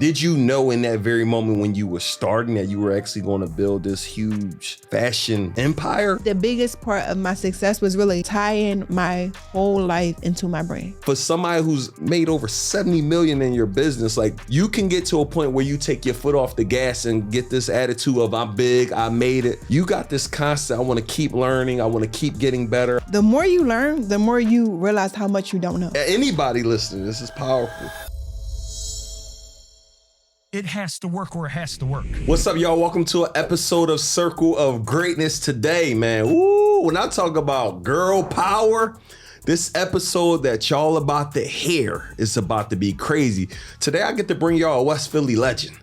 Did you know in that very moment when you were starting that you were actually going to build this huge fashion empire? The biggest part of my success was really tying my whole life into my brand. For somebody who's made over 70 million in your business, like you can get to a point where you take your foot off the gas and get this attitude of I'm big, I made it. You got this constant, I want to keep learning, I want to keep getting better. The more you learn, the more you realize how much you don't know. Anybody listening, this is powerful. It has to work or it has to work. What's up, y'all? Welcome to an episode of Circle of Greatness today, man. Woo! When I talk about girl power, this episode that y'all about to hear is about to be crazy. Today, I get to bring y'all a West Philly legend.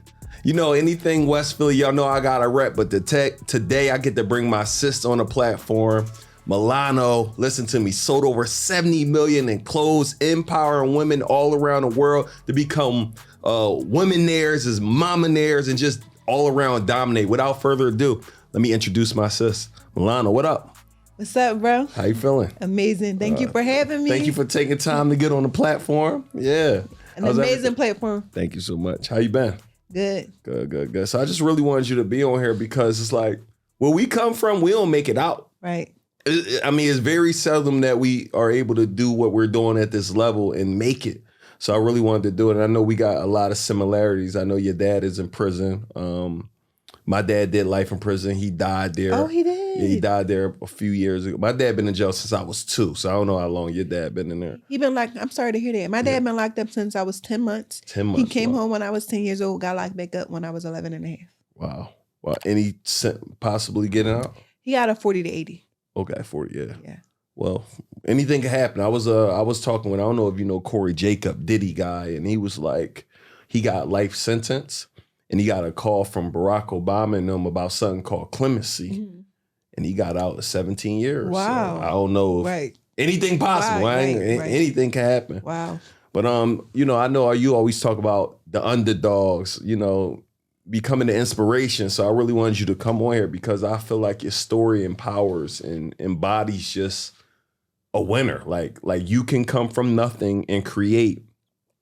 You know, anything West Philly, y'all know I got a rep, but today I get to bring my sister on the platform. Milano, listen to me, sold over 70 million in clothes, empowering women all around the world to become womenaires, as mominaires, and just all around dominate. Without further ado, let me introduce my sis, Milano. What up? What's up, bro? How you feeling? Amazing. Thank you for having me. Thank you for taking time to get on the platform. Yeah. An amazing platform. Thank you so much. How you been? Good. Good. So I just really wanted you to be on here because it's like, where we come from, we don't make it out. Right. I mean, it's very seldom that we are able to do what we're doing at this level and make it. So I really wanted to do it. And I know we got a lot of similarities. I know your dad is in prison. My dad did life in prison. He died there. Oh, he did? Yeah, he died there a few years ago. My dad been in jail since I was 2. So I don't know how long your dad been in there. I'm sorry to hear that. My dad been locked up since I was 10 months. 10 months. He came home when I was 10 years old, got locked back up when I was 11 and a half. Wow. And he possibly getting out? He got a 40 to 80. Okay, 40, yeah. Yeah. Well, anything can happen. I was talking with, I don't know if you know Corey Jacob, Diddy guy, and he was like, he got life sentence, and he got a call from Barack Obama and them about something called clemency, and he got out at 17 years. Wow. So I don't know if anything possible. Right. Anything can happen. Wow. But you know, I know you always talk about the underdogs, you know, becoming an inspiration. So I really wanted you to come on here because I feel like your story empowers and embodies just a winner. Like you can come from nothing and create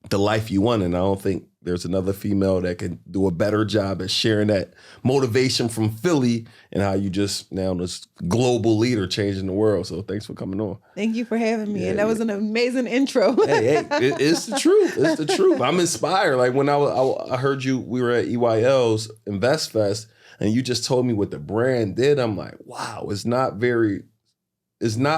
the life you want. And I don't think there's another female that can do a better job at sharing that motivation from Philly and how you just now this global leader changing the world. So thanks for coming on. Thank you for having me. And that was an amazing intro. hey, it's the truth. It's the truth. I'm inspired. Like when I heard you, we were at EYL's Invest Fest and you just told me what the brand did. I'm like, wow, it's not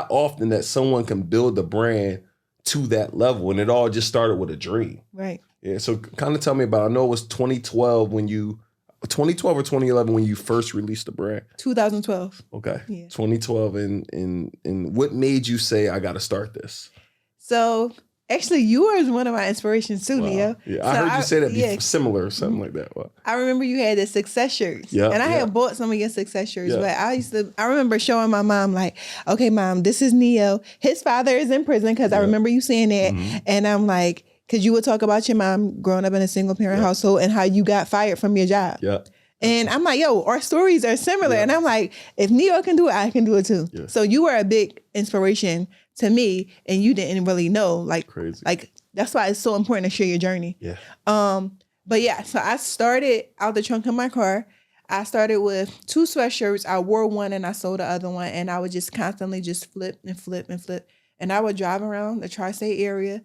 often that someone can build a brand to that level. And it all just started with a dream. Right. Yeah. So kind of tell me about, I know it was 2012 or 2011 when you first released the brand. 2012. Okay. Yeah. 2012. And what made you say, I got to start this? So actually, you were one of my inspirations too, Neo. Yeah, I heard you say that before, similar or something like that. Wow. I remember you had the Success shirts. Yeah, and I had bought some of your Success shirts, yeah. but I remember showing my mom like, okay, Mom, this is Neo. His father is in prison because I remember you saying that. Mm-hmm. And I'm like, because you would talk about your mom growing up in a single parent household and how you got fired from your job. Yeah. And I'm like, yo, our stories are similar. Yeah. And I'm like, if Neo can do it, I can do it too. Yeah. So you were a big inspiration to me and you didn't really know. Like, crazy. Like, that's why it's so important to share your journey. Yeah. But yeah, so I started out the trunk of my car. I started with 2 sweatshirts. I wore one and I sold the other one. And I would just constantly just flip and flip and flip. And I would drive around the tri-state area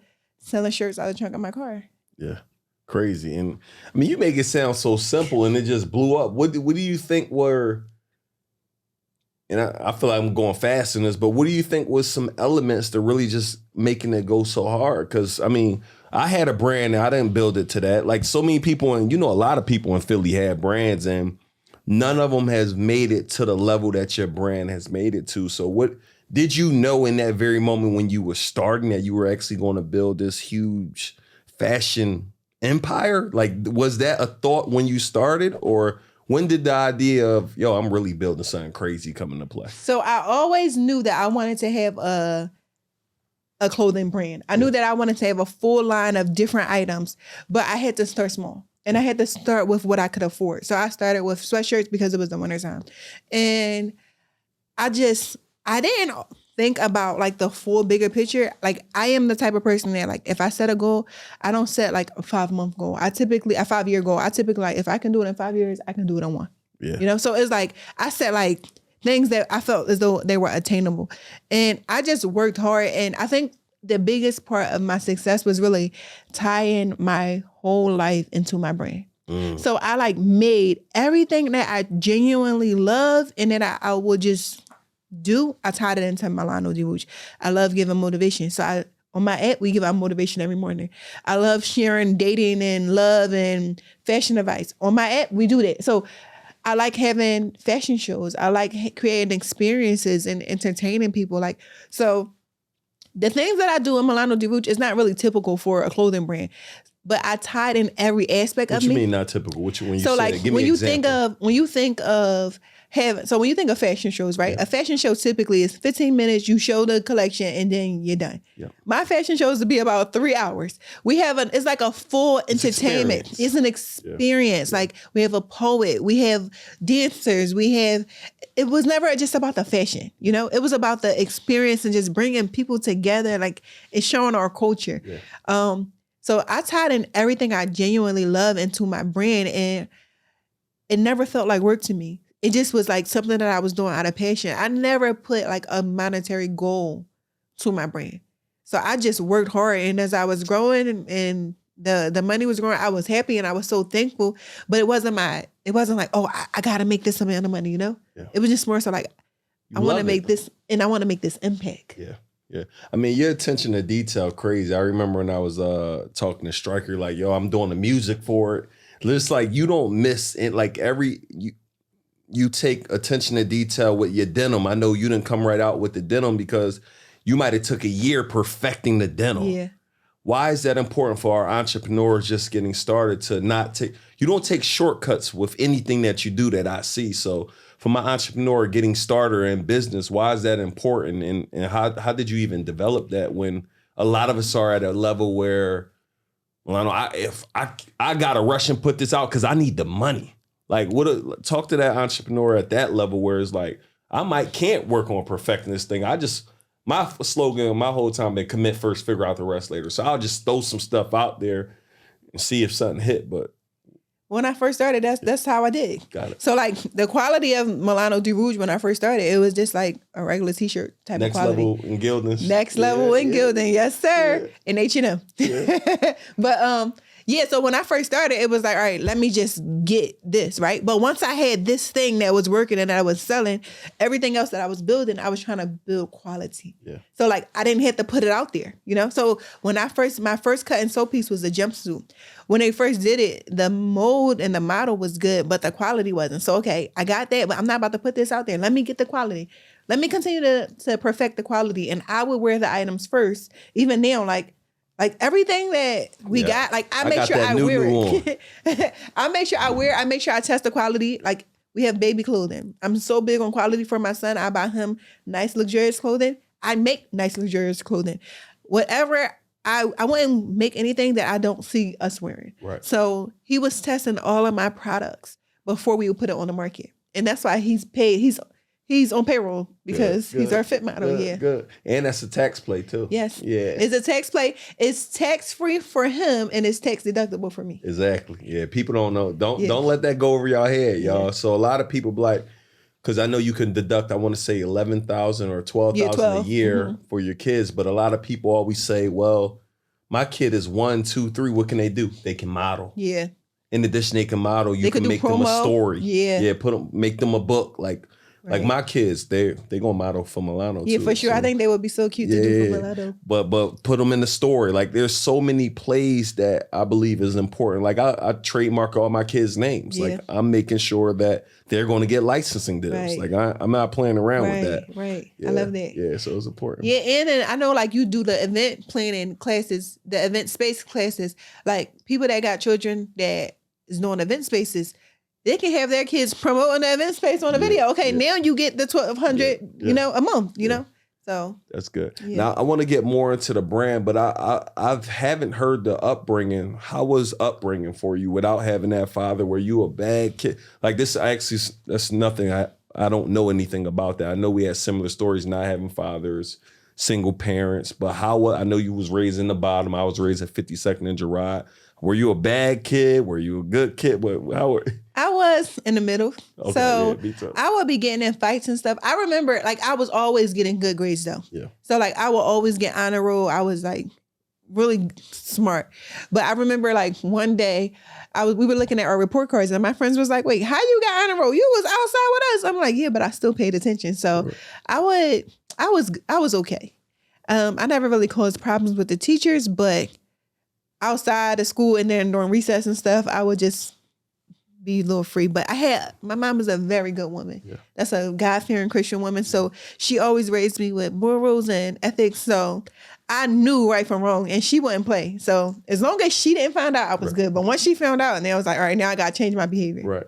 selling shirts out of the trunk of my car. Yeah. Crazy. And I mean, you make it sound so simple and it just blew up. What do you think were, and I feel like I'm going fast in this, but what do you think was some elements to really just making it go so hard? Because, I mean, I had a brand and I didn't build it to that. Like so many people, and you know, a lot of people in Philly had brands and none of them has made it to the level that your brand has made it to. So what did you know in that very moment when you were starting that you were actually going to build this huge fashion empire? Like, was that a thought when you started, or when did the idea of, yo, I'm really building something crazy come into play? So I always knew that I wanted to have a clothing brand. I knew that I wanted to have a full line of different items, but I had to start small. And I had to start with what I could afford. So I started with sweatshirts because it was the wintertime. And I didn't think about like the full bigger picture. Like I am the type of person that like if I set a goal, I don't set like a 5-month goal. A 5-year goal. I typically like if I can do it in 5 years, I can do it in 1. Yeah. You know, so it's like I set like things that I felt as though they were attainable. And I just worked hard. And I think the biggest part of my success was really tying my whole life into my brand. So I like made everything that I genuinely love and that I would just do, I tied it into Milano di Rouge. I love giving motivation. So on my app, we give out motivation every morning. I love sharing dating and love and fashion advice. On my app, we do that. So I like having fashion shows. I like creating experiences and entertaining people. Like, so the things that I do in Milano di Rouge is not really typical for a clothing brand, but I tied in every aspect of me. What you mean not typical? When you so say like that, give when me you an example. when you think of fashion shows, right? A fashion show typically is 15 minutes. You show the collection and then you're done. Yeah. My fashion shows to be about 3 hours. We have it's like a full entertainment. Experience. It's an experience. Yeah. Like we have a poet, we have dancers, it was never just about the fashion, you know? It was about the experience and just bringing people together. Like it's showing our culture. Yeah. So I tied in everything I genuinely love into my brand and it never felt like work to me. It just was like something that I was doing out of passion. I never put like a monetary goal to my brand. So I just worked hard. And as I was growing and the money was growing, I was happy and I was so thankful. But it wasn't like, oh, I got to make this amount of money, you know? Yeah. It was just more so like, I want to make this and I want to make this impact. Yeah. Yeah. I mean, your attention to detail, crazy. I remember when I was talking to Stryker, like, yo, I'm doing the music for it. It's like you don't miss it. Like you take attention to detail with your denim. I know you didn't come right out with the denim because you might have took a year perfecting the denim. Yeah. Why is that important for our entrepreneurs just getting started to not take, you don't take shortcuts with anything that you do that I see. So for my entrepreneur getting started in business, why is that important? And how did you even develop that when a lot of us are at a level where, well, if I got to rush and put this out because I need the money. Like, talk to that entrepreneur at that level where it's like, can't work on perfecting this thing. My slogan my whole time been commit first, figure out the rest later. So I'll just throw some stuff out there and see if something hit. But when I first started, that's how I did. Got it. So like the quality of Milano di Rouge when I first started, it was just like a regular t-shirt type of quality. Next level in gilding. Next level in gilding, yes sir. Yeah. In H&M. Yeah. But yeah, so when I first started, it was like, all right, let me just get this, right? But once I had this thing that was working and I was selling, everything else that I was building, I was trying to build quality. Yeah. So like, I didn't have to put it out there, you know? So when my first cut and sew piece was a jumpsuit. When they first did it, the mold and the model was good, but the quality wasn't. So, okay, I got that, but I'm not about to put this out there. Let me get the quality. Let me continue to perfect the quality. And I would wear the items first. Even now, like everything that we got, like I make sure I wear it. I make sure I test the quality. Like we have baby clothing. I'm so big on quality for my son. I buy him nice, luxurious clothing. I make nice, luxurious clothing. Whatever, I wouldn't make anything that I don't see us wearing. Right. So he was testing all of my products before we would put it on the market. And that's why he's paid. He's on payroll because he's our fit model. Good. And that's a tax play too. Yes. Yeah. It's a tax play. It's tax free for him and it's tax deductible for me. Exactly. Yeah. People don't know. Don't let that go over your head, y'all. Yeah. So a lot of people be like, because I know you can deduct, I want to say 11,000 or 12,000 a year for your kids, but a lot of people always say, well, my kid is 1, 2, 3. What can they do? They can model. Yeah. In addition, they can model. You can make them a story. Yeah. Yeah. Make them a book. Like my kids, they gonna model for Milano. Yeah, too, for sure. So. I think they would be so cute to do for Milano. But put them in the story. Like there's so many plays that I believe is important. Like I trademark all my kids' names. Yeah. Like I'm making sure that they're going to get licensing deals. Right. Like I'm not playing around with that. Right. Yeah. I love that. Yeah, so it's important. Yeah, and I know like you do the event planning classes, the event space classes. Like people that got children that is doing event spaces. They can have their kids promoting the event space on a video. Okay, now you get the $1,200, you know, a month, you know? So that's good. Yeah. Now I want to get more into the brand, but I haven't heard the upbringing. How was upbringing for you without having that father? Were you a bad kid? Like this actually, that's nothing I don't know anything about that. I know we had similar stories, not having fathers, single parents, but I know you was raised in the bottom. I was raised at 52nd and Girard. Were you a bad kid? Were you a good kid? I was in the middle. Okay, so me too. I would be getting in fights and stuff. I remember like I was always getting good grades though. Yeah. So like I would always get honor roll. I was like really smart. But I remember like one day we were looking at our report cards and my friends was like, wait, how you got honor roll? You was outside with us. I'm like, yeah, but I still paid attention. So I was okay. I never really caused problems with the teachers, but outside of school and then during recess and stuff, I would just be a little free. But my mom is a very good woman. Yeah. That's a God-fearing Christian woman. So she always raised me with morals and ethics. So I knew right from wrong and she wouldn't play. So as long as she didn't find out, I was good. But once she found out, and then I was like, all right, now I got to change my behavior. Right.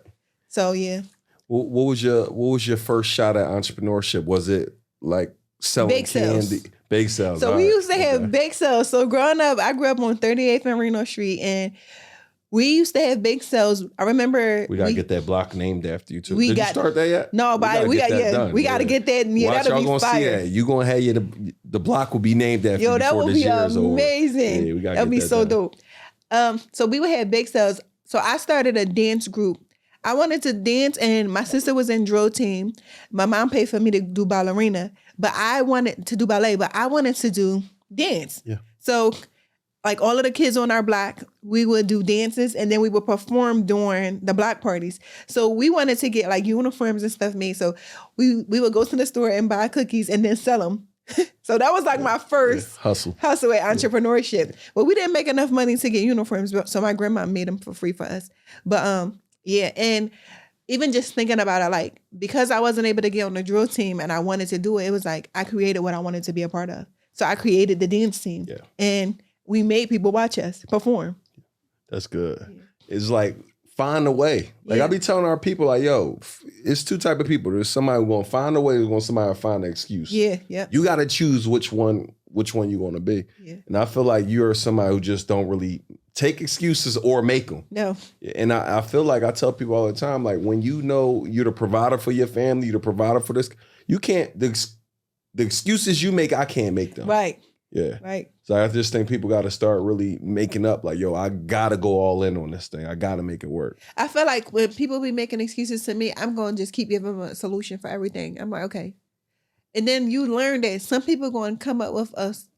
So yeah. What was your first shot at entrepreneurship? Was it like selling bake candy? Sales. Bake sales. So we used to have bake sales. So growing up, I grew up on 38th and Reno Street, and we used to have bake sales. I remember we gotta get that block named after you too. Did you start that yet? No, but we got to get that. Yeah, Watch, that'll be gonna fire. see that. You gonna have the block will be named after you. Yo, that before would this be year is over. amazing. Yeah, we gotta That'd be that so done. dope. So we would have bake sales. So I started a dance group. I wanted to dance, and my sister was in drill team. My mom paid for me to do ballerina, but I wanted to do ballet, but I wanted to do dance. Yeah. So like all of the kids on our block, we would do dances and then we would perform during the block parties. So we wanted to get like uniforms and stuff made. So we would go to the store and buy cookies and then sell them. So that was like my first hustle at entrepreneurship. But we didn't make enough money to get uniforms, so my grandma made them for free for us. But yeah, and even just thinking about it, like because I wasn't able to get on the drill team and I wanted to do it, it was like I created what I wanted to be a part of. So I created the dance team, and we made people watch us perform. That's good. Yeah. It's like find a way. Like I be telling our people, like, yo, it's two type of people. There's somebody who's gonna find a way. There's gonna somebody find an excuse. Yeah, yeah. You got to choose which one you're gonna be. Yeah. And I feel like you're somebody who just don't really take excuses or make them. No. And I feel like I tell people all the time, like when you know you're the provider for your family, you're the provider for this, you can't. The excuses you make, I can't make them. Right. Yeah. Right. So I just think people got to start really making up like, yo, I got to go all in on this thing. I got to make it work. I feel like when people be making excuses to me, I'm going to just keep giving them a solution for everything. I'm like, okay. And then you learn that some people going to come up with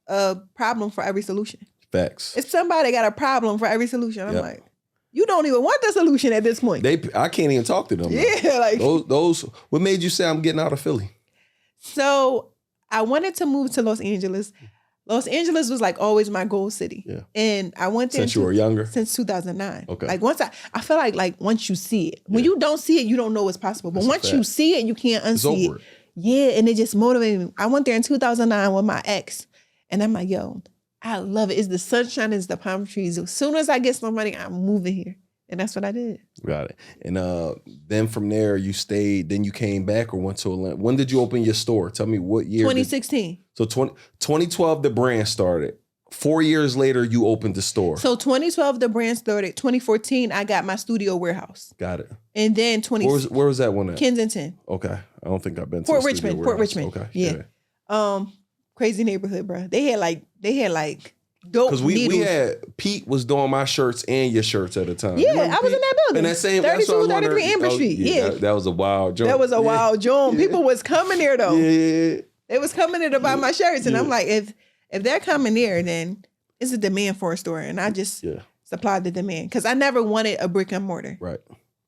a problem for every solution. Facts. If somebody got a problem for every solution, I'm like, you don't even want the solution at this point. I can't even talk to them. Yeah. Like those, what made you say I'm getting out of Philly? So I wanted to move to Los Angeles. Los Angeles was like always my goal city. Yeah. And I went there since you were younger? Since 2009. Okay. Like once I feel like once you see it, when you don't see it, you don't know what's possible. But once you see it, you can't unsee it. Yeah. And it just motivated me. I went there in 2009 with my ex and I'm like, yo, I love it. It's the sunshine, it's the palm trees. As soon as I get some money, I'm moving here. And that's what I did. Got it. And then from there, you stayed, then you came back or went to Atlanta. When did you open your store? Tell me what year. 2016. So 2012, the brand started. 4 years later, you opened the store. So 2012, the brand started. 2014, I got my studio warehouse. Got it. And then where was that one at? Kensington. Okay. I don't think I've been to Port Richmond. Okay. Yeah. Crazy neighborhood, bro. They had like dope because we had Pete was doing my shirts and your shirts at a time. Yeah, I was in that building. And that same 32, 33 Amber Street. Yeah. That was a wild joint. That was a wild joint. People was coming there though. Yeah. They was coming there to buy my shirts. And I'm like, if they're coming there, then it's a demand for a store. And I just supplied the demand. Because I never wanted a brick and mortar. Right.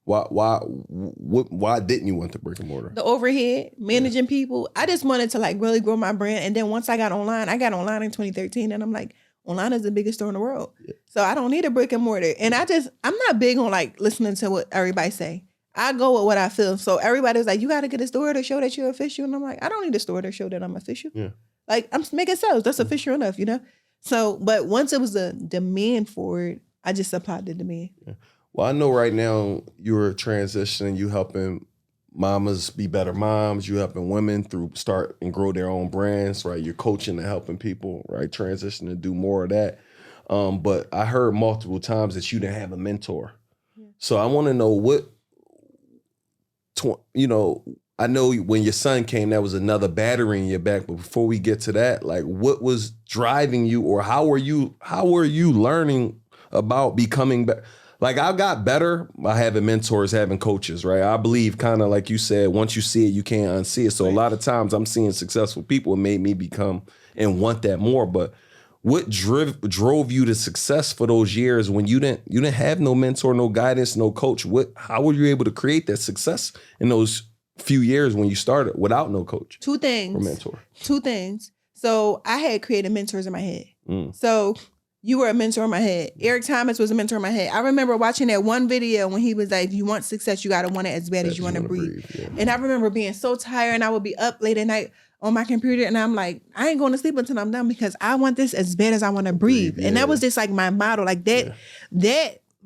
Why didn't you want the brick and mortar? The overhead, managing people. I just wanted to like really grow my brand. And then once I got online in 2013. And I'm like, online is the biggest store in the world. Yeah. So I don't need a brick and mortar. And I'm not big on like listening to what everybody say. I go with what I feel. So everybody was like, you got to get a store to show that you're official. And I'm like, I don't need a store to show that I'm official. Yeah. Like I'm making sales. That's official enough, you know? So, but once it was a demand for it, I just supplied the demand. Yeah. Well, I know right now you're transitioning, you helping mamas be better moms, you helping women start and grow their own brands, right? You're coaching and helping people, right? Transition to do more of that. But I heard multiple times that you didn't have a mentor. Yeah. So I want to know I know when your son came, that was another battery in your back. But before we get to that, like, what was driving you, or how are you learning about becoming better? Like, I got better by having mentors, having coaches, right? I believe, kind of like you said, once you see it, you can't unsee it. So a lot of times I'm seeing successful people, it made me become and want that more. But what drove you to success for those years when you didn't have no mentor, no guidance, no coach? How were you able to create that success in those few years when you started without no coach? Two things. Or mentor. Two things. So I had created mentors in my head. So you were a mentor in my head. Eric Thomas was a mentor in my head. I remember watching that one video when he was like, if you want success, you got to want it as bad as you want to breathe. Yeah. And I remember being so tired, and I would be up late at night on my computer, and I'm like, I ain't going to sleep until I'm done because I want this as bad as I want to breathe. And that was just like my motto. Like that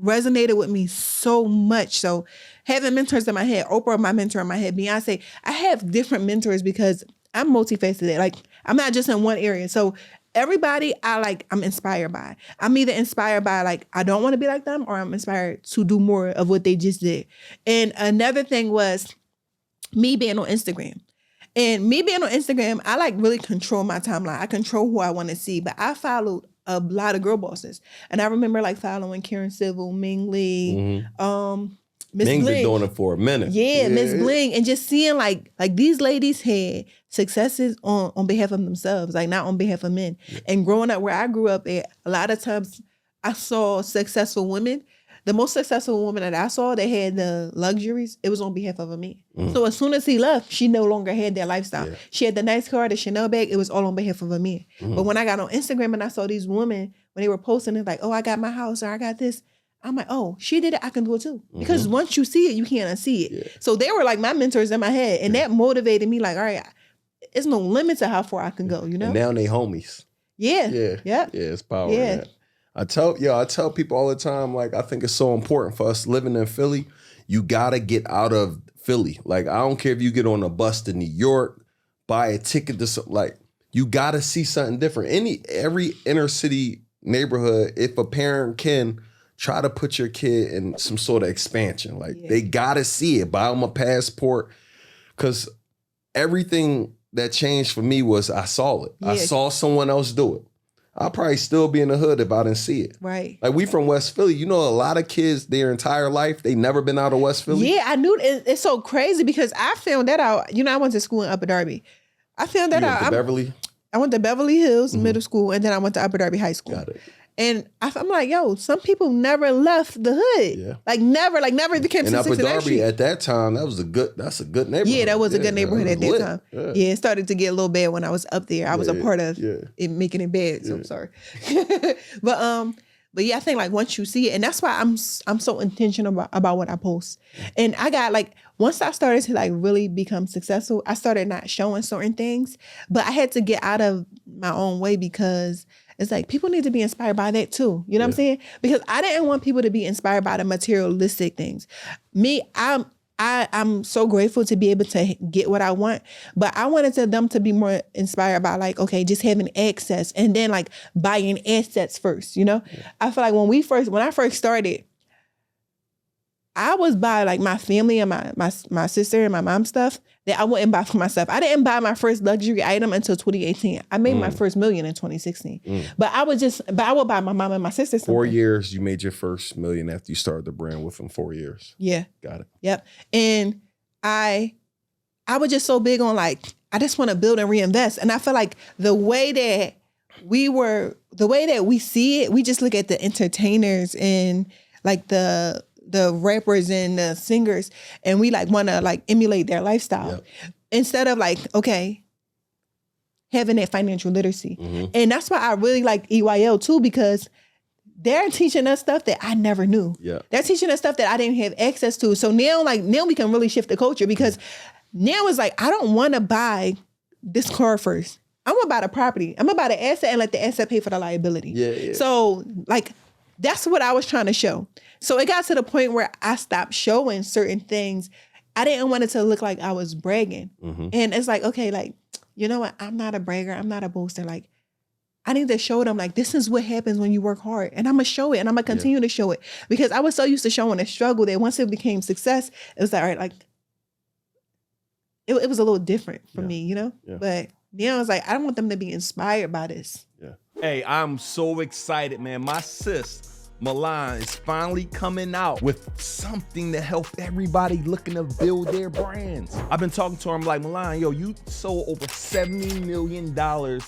resonated with me so much. So having mentors in my head, Oprah, my mentor in my head, Beyonce, I have different mentors because I'm multifaceted. Like, I'm not just in one area. So everybody I'm inspired by. I'm either inspired by, like, I don't want to be like them, or I'm inspired to do more of what they just did. And another thing was me being on Instagram. And me being on Instagram, I like really control my timeline. I control who I want to see. But I followed a lot of girl bosses. And I remember like following Karen Civil, Ming Lee, Miss Ming's Bling. been doing it for a minute. Yeah, Miss Bling. And just seeing like these ladies had successes on behalf of themselves, like not on behalf of men. Yeah. And growing up where I grew up at, a lot of times I saw successful women. The most successful woman that I saw that had the luxuries, it was on behalf of a man. So as soon as he left, she no longer had that lifestyle. Yeah. She had the nice car, the Chanel bag, it was all on behalf of a man. But when I got on Instagram and I saw these women, when they were posting it like, oh, I got my house or I got this, I'm like, oh, she did it, I can do it too. Because once you see it, you can't unsee it. Yeah. So they were like my mentors in my head. And that motivated me like, all right, it's no limit to how far I can go, you know? And now they homies. Yeah. Yeah. Yeah. Yeah, it's power in that. I tell people all the time, like, I think it's so important for us living in Philly. You gotta get out of Philly. Like, I don't care if you get on a bus to New York, buy a ticket to something, like, you gotta see something different. Every inner city neighborhood, if a parent can try to put your kid in some sort of expansion, like they gotta see it, buy them a passport. Cause everything that changed for me was I saw it. Yeah. I saw someone else do it. I'll probably still be in the hood if I didn't see it. Right. Like, we from West Philly. You know, a lot of kids, their entire life, they never been out of West Philly. Yeah, I knew. It's so crazy because I found that out. You know, I went to school in Upper Darby. I found that out. Went to Beverly? I went to Beverly Hills Middle School, and then I went to Upper Darby High School. Got it. And I'm like, yo, some people never left the hood. Yeah. Like never became and Upper Darby at that time, that's a good neighborhood. Yeah, that was a good neighborhood at that time. Yeah, it started to get a little bad when I was up there. I was a part of it making it bad, so I'm sorry. But yeah, I think like once you see it, and that's why I'm so intentional about what I post. And I got like, once I started to like really become successful, I started not showing certain things, but I had to get out of my own way because it's like people need to be inspired by that too. You know what I'm saying? Because I didn't want people to be inspired by the materialistic things. Me, I'm so grateful to be able to get what I want, but I wanted them to be more inspired by like, okay, just having access and then like buying assets first, you know? Yeah. I feel like when I first started, I was by like my family and my sister and my mom's stuff that I wouldn't buy for myself. I didn't buy my first luxury item until 2018. I made my first $1 million in 2016. But I would buy my mom and my sister something. 4 years, you made your first $1 million after you started the brand within 4 years. Yeah. Got it. Yep. And I was just so big on like, I just want to build and reinvest. And I feel like the way that we see it, we just look at the entertainers and like the rappers and the singers, and we like want to like emulate their lifestyle instead of like, okay, having that financial literacy. And that's why I really like EYL too, because they're teaching us stuff that I never knew. Yeah. They're teaching us stuff that I didn't have access to. So now we can really shift the culture, because now it's like, I don't want to buy this car first. I'm gonna buy the property. I'm gonna buy the asset and let the asset pay for the liability. Yeah. So like, that's what I was trying to show. So it got to the point where I stopped showing certain things. I didn't want it to look like I was bragging. And it's like, okay, like, you know what? I'm not a bragger. I'm not a boaster. Like, I need to show them, like, this is what happens when you work hard. And I'm going to show it, and I'm going to continue to show it. Because I was so used to showing a struggle that once it became success, it was like, all right, like, it was a little different for Yeah. me, you know? Yeah. But now it's like, I don't want them to be inspired by this. Yeah. Hey, I'm so excited, man. My sis, Milan, is finally coming out with something to help everybody looking to build their brands. I've been talking to her. I'm like, Milan, yo, you sold over $70 million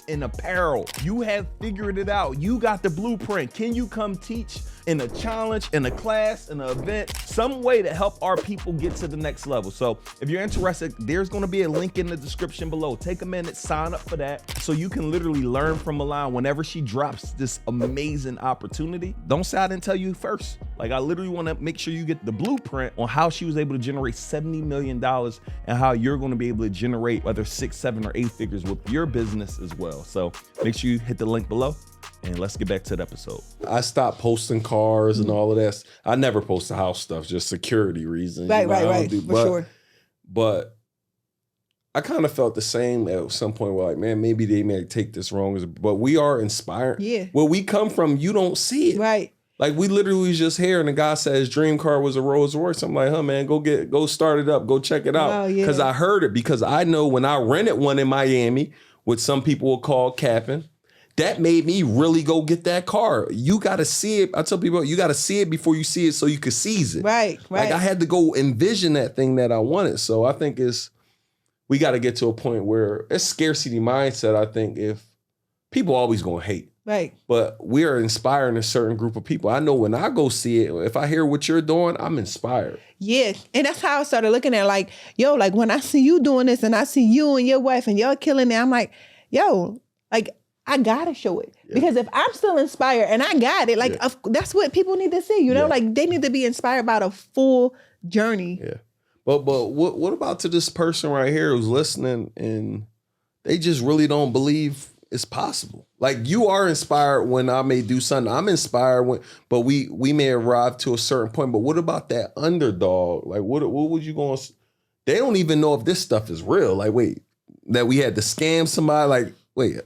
in apparel. You have figured it out. You got the blueprint. Can you come teach in a challenge, in a class, in an event, some way to help our people get to the next level? So if you're interested, there's gonna be a link in the description below. Take a minute, sign up for that, so you can literally learn from Milan whenever she drops this amazing opportunity. Don't say I didn't tell you first. Like, I literally wanna make sure you get the blueprint on how she was able to generate $70 million and how you're gonna be able to generate whether 6, 7, or 8 figures with your business as well. So make sure you hit the link below. And let's get back to the episode. I stopped posting cars and all of that. I never post the house stuff, just security reasons. Right, you know, I don't right, for sure. But I kind of felt the same at some point where like, man, maybe they may take this wrong. But we are inspired. Yeah. Where we come from, you don't see it. Right. Like, we literally was just here and the guy said his dream car was a Rolls Royce. I'm like, huh, man, go start it up. Go check it out. Oh, yeah. Because I heard it. Because I know when I rented one in Miami, which some people will call capping, that made me really go get that car. You got to see it. I tell people, you got to see it before you see it so you can seize it. Right. Like, I had to go envision that thing that I wanted. So I think we got to get to a point where it's scarcity mindset. I think if people always going to hate. Right. But we are inspiring a certain group of people. I know when I go see it, if I hear what you're doing, I'm inspired. Yeah. And that's how I started looking at it, like, yo, like when I see you doing this and I see you and your wife and y'all killing it, I'm like, yo, like, I gotta show it. Yeah. Because if I'm still inspired and I got it, like, Yeah. that's what people need to see, you know? Yeah. Like, they need to be inspired by the full journey. Yeah. But what about to this person right here who's listening and they just really don't believe it's possible? Like, you are inspired when I may do something. I'm inspired but we may arrive to a certain point. But what about that underdog? Like, what would you go on? They don't even know if this stuff is real. Like, wait, that we had to scam somebody. Like, wait,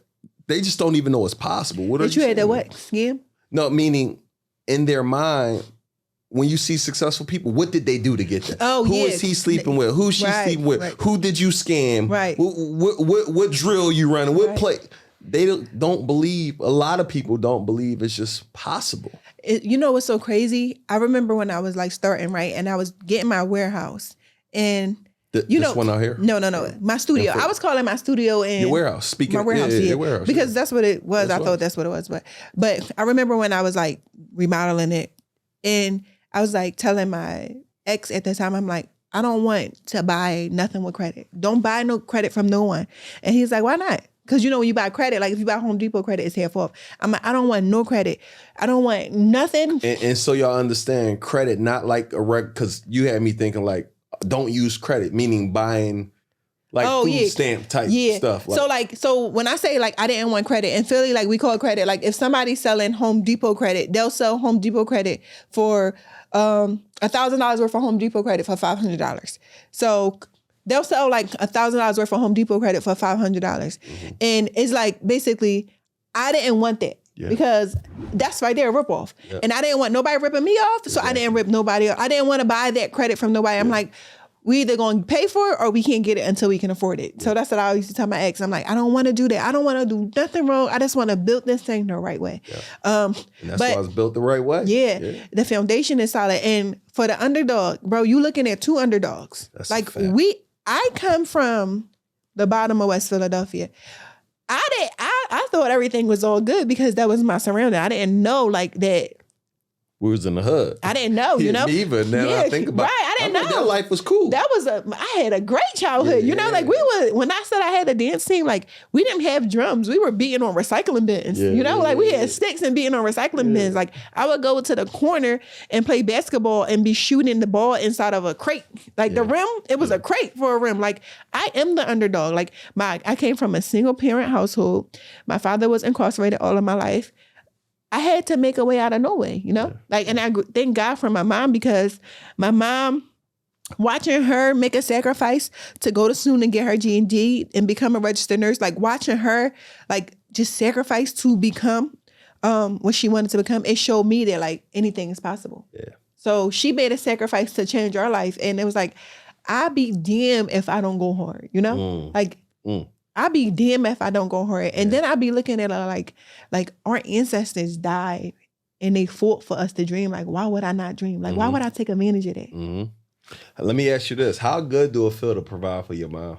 they just don't even know it's possible. What That you had that what? Scam? No, meaning in their mind, when you see successful people, what did they do to get that? Oh, Who yeah. is he sleeping with? Who's she Right, sleeping with? right. Who did you scam? Right. What drill you running? What Right. play? They don't believe. A lot of people don't believe it's just possible. You know what's so crazy? I remember when I was like starting, right? And I was getting my warehouse and This one out here? No. My studio. I was calling my studio and Your warehouse. Speaking my warehouse, your warehouse. because that's what it was. That's I thought that's what it was. But I remember when I was like remodeling it and I was like telling my ex at the time, I'm like, I don't want to buy nothing with credit. Don't buy no credit from no one. And he's like, why not? Because, you know, when you buy credit, like if you buy Home Depot credit, it's half off. I'm like, I don't want no credit. I don't want nothing. And so y'all understand credit, not like because you had me thinking like, don't use credit, meaning buying like food stamp type stuff. So when I say like I didn't want credit, in Philly, like we call it credit. Like if somebody's selling Home Depot credit, they'll sell Home Depot credit for $1,000 worth of Home Depot credit for $500. So they'll sell like $1,000 worth of Home Depot credit for $500. Mm-hmm. And it's like basically I didn't want that. Yeah. Because that's right there, a ripoff. Yeah. And I didn't want nobody ripping me off, so I didn't rip nobody off. I didn't want to buy that credit from nobody. I'm like, we either going to pay for it or we can't get it until we can afford it. So that's what I used to tell my ex. I'm like, I don't want to do that. I don't want to do nothing wrong. I just want to build this thing the right way. Yeah. And that's why it's built the right way. Yeah, the foundation is solid. And for the underdog, bro, you looking at two underdogs. That's like I come from the bottom of West Philadelphia. I thought everything was all good because that was my surrounding. I didn't know like that. We was in the hood. I didn't know, you know. Me either. Now I think about I didn't know. That life was cool. I had a great childhood. You know, like when I said I had a dance team, like we didn't have drums. We were beating on recycling bins. We had sticks and beating on recycling bins. Like I would go to the corner and play basketball and be shooting the ball inside of a crate. Like the rim, it was a crate for a rim. Like I am the underdog. Like I came from a single parent household. My father was incarcerated all of my life. I had to make a way out of no way, you know? Like, and I thank God for my mom because my mom, watching her make a sacrifice to go to SUNY and get her GED and become a registered nurse, like watching her, like just sacrifice to become what she wanted to become, it showed me that like anything is possible. Yeah. So she made a sacrifice to change our life. And it was like, I be damned if I don't go hard, you know? I be damned if I don't go hard. And then I be looking at it like our ancestors died and they fought for us to dream. Like, why would I not dream? Like, why would I take advantage of that? Let me ask you this. How good do it feel to provide for your mom?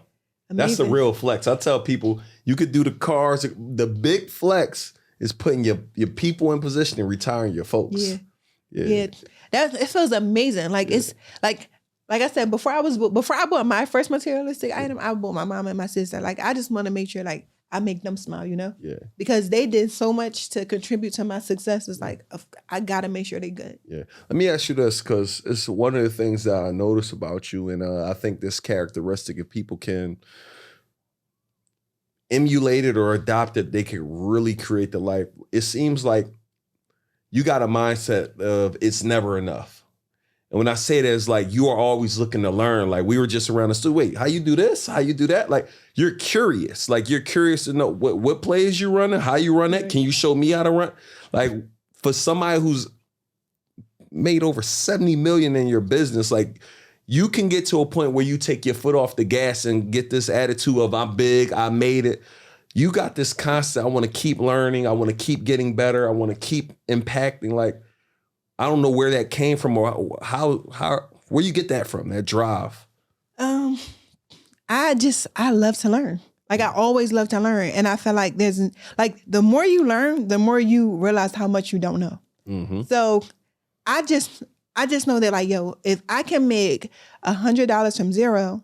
Amazing. That's the real flex. I tell people, you could do the cars. The big flex is putting your people in position and retiring your folks. Yeah. It feels amazing. Like it's like I said, before I bought my first materialistic item, I bought my mom and my sister. Like I just want to make sure like I make them smile, you know? Yeah. Because they did so much to contribute to my success. It's like I gotta make sure they good. Yeah. Let me ask you this, because it's one of the things that I notice about you, and I think this characteristic, if people can emulate it or adopt it, they can really create the life. It seems like you got a mindset of it's never enough. And when I say that, it's like you are always looking to learn. Like we were just around the studio. Wait, how you do this? How you do that? Like you're curious. Like you're curious to know what plays you running, how you run that. Can you show me how to run? Like for somebody who's made over 70 million in your business, like you can get to a point where you take your foot off the gas and get this attitude of I'm big, I made it. You got this constant, I want to keep learning. I want to keep getting better. I want to keep impacting. Like, I don't know where that came from or how where you get that from, that drive. I love to learn. Like I always love to learn. And I feel like there's like the more you learn, the more you realize how much you don't know. So I just know that like, yo, if I can make $100 from zero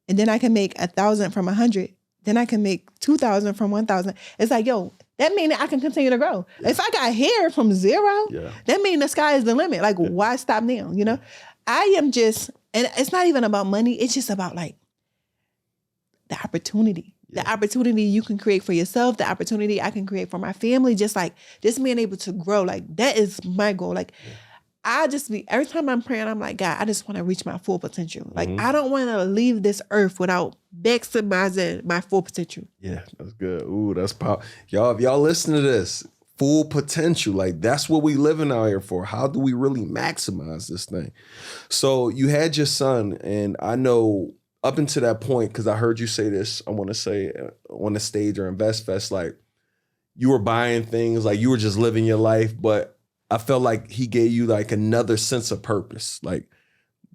and then I can make 1,000 from 100, then I can make 2,000 from 1,000. It's like, yo, that means that I can continue to grow. Yeah. If I got here from zero, that means the sky is the limit. Like, why stop now? You know, I am just, and it's not even about money. It's just about like the opportunity. The opportunity you can create for yourself, the opportunity I can create for my family, just being able to grow. Like, that is my goal. Like, every time I'm praying, I'm like, God, I just want to reach my full potential. Like, I don't want to leave this earth without maximizing my full potential. Yeah, that's good. Ooh, that's powerful. Y'all, if y'all listen to this, full potential, like that's what we living out here for. How do we really maximize this thing? So you had your son, and I know up until that point, because I heard you say this, I want to say on the stage or Invest Fest, like you were buying things, like you were just living your life, but I felt like he gave you like another sense of purpose. Like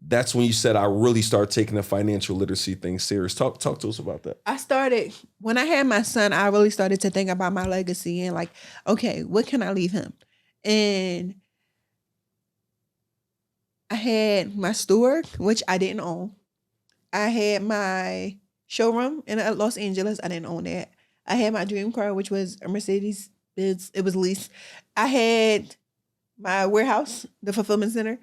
that's when you said, I really started taking the financial literacy thing serious. Talk to us about that. When I had my son, I really started to think about my legacy and like, okay, what can I leave him? And I had my store, which I didn't own. I had my showroom in Los Angeles. I didn't own that. I had my dream car, which was a Mercedes. It was leased. I had my warehouse, the fulfillment center.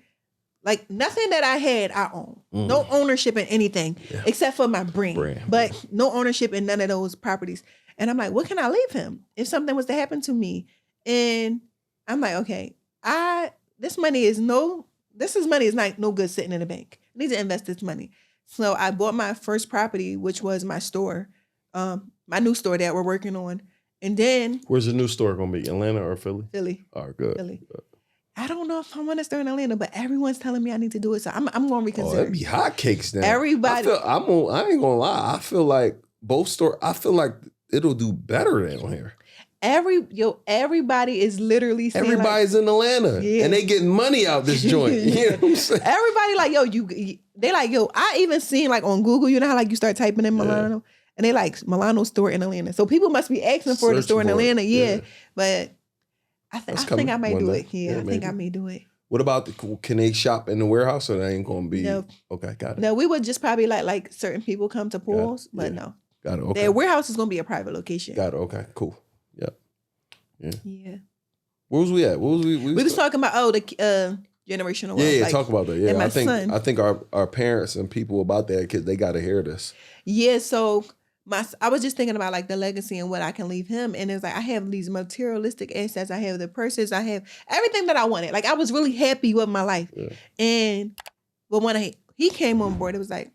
Like nothing that I had, I own. No ownership in anything except for my brand. But no ownership in none of those properties. And I'm like, what can I leave him if something was to happen to me? And I'm like, okay, this money is not no good sitting in the bank. I need to invest this money. So I bought my first property, which was my store, my new store that we're working on. And then where's the new store gonna be? Atlanta or Philly? Philly. Oh, good. Philly. I don't know if I want to start in Atlanta, but everyone's telling me I need to do it, so I'm going to reconsider. That'd be hotcakes now. Everybody, I ain't gonna lie. I feel like both stores. I feel like it'll do better down here. Everybody is literally saying everybody's in Atlanta, and they getting money out this joint. You know what I'm saying? Everybody like, they like, I even seen like on Google, you know how like you start typing in Milano, and they like Milano store in Atlanta. So people must be asking for the store in Atlanta. But I think I may do it. I think I may do it. What about can they shop in the warehouse, or they ain't gonna be? No. Okay, got it. No, we would just probably like certain people come to pools, but no. Got it. Okay. Their warehouse is gonna be a private location. Got it. Okay, cool. Yeah. Where was we at? What was we? We was talking about the generational wealth. Yeah, talk about that. Yeah, and I think our parents and people about that kids, they got to hear this. Yeah, so I was just thinking about like the legacy and what I can leave him, and it's like I have these materialistic assets. I have the purses. I have everything that I wanted. Like I was really happy with my life, but when he came on board, it was like,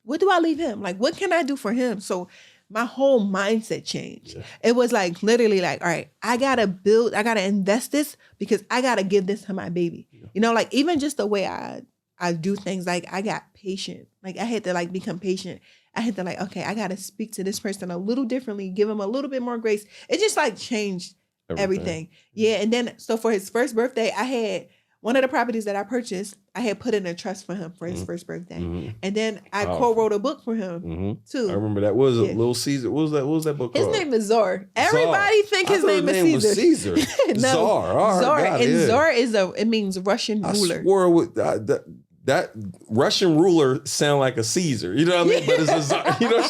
what do I leave him? Like, what can I do for him? So my whole mindset changed. Yeah. It was like literally like, all right, I gotta invest this because I gotta give this to my baby. Yeah. You know, like even just the way I I do things like I got patient. Like I had to like become patient. I had to like, okay, I got to speak to this person a little differently, give him a little bit more grace. It just like changed everything. Yeah. And then, so for his first birthday, I had one of the properties that I purchased, I had put in a trust for him for his first birthday. And then I co-wrote a book for him too. I remember that. What was it? Little Caesar. What was that book his called? His name is Czar. Everybody think his name is Caesar. No, Czar. Czar. And Czar is it means Russian ruler. I swore that Russian ruler sound like a Caesar. You know what I mean? But it's a Czar. You know,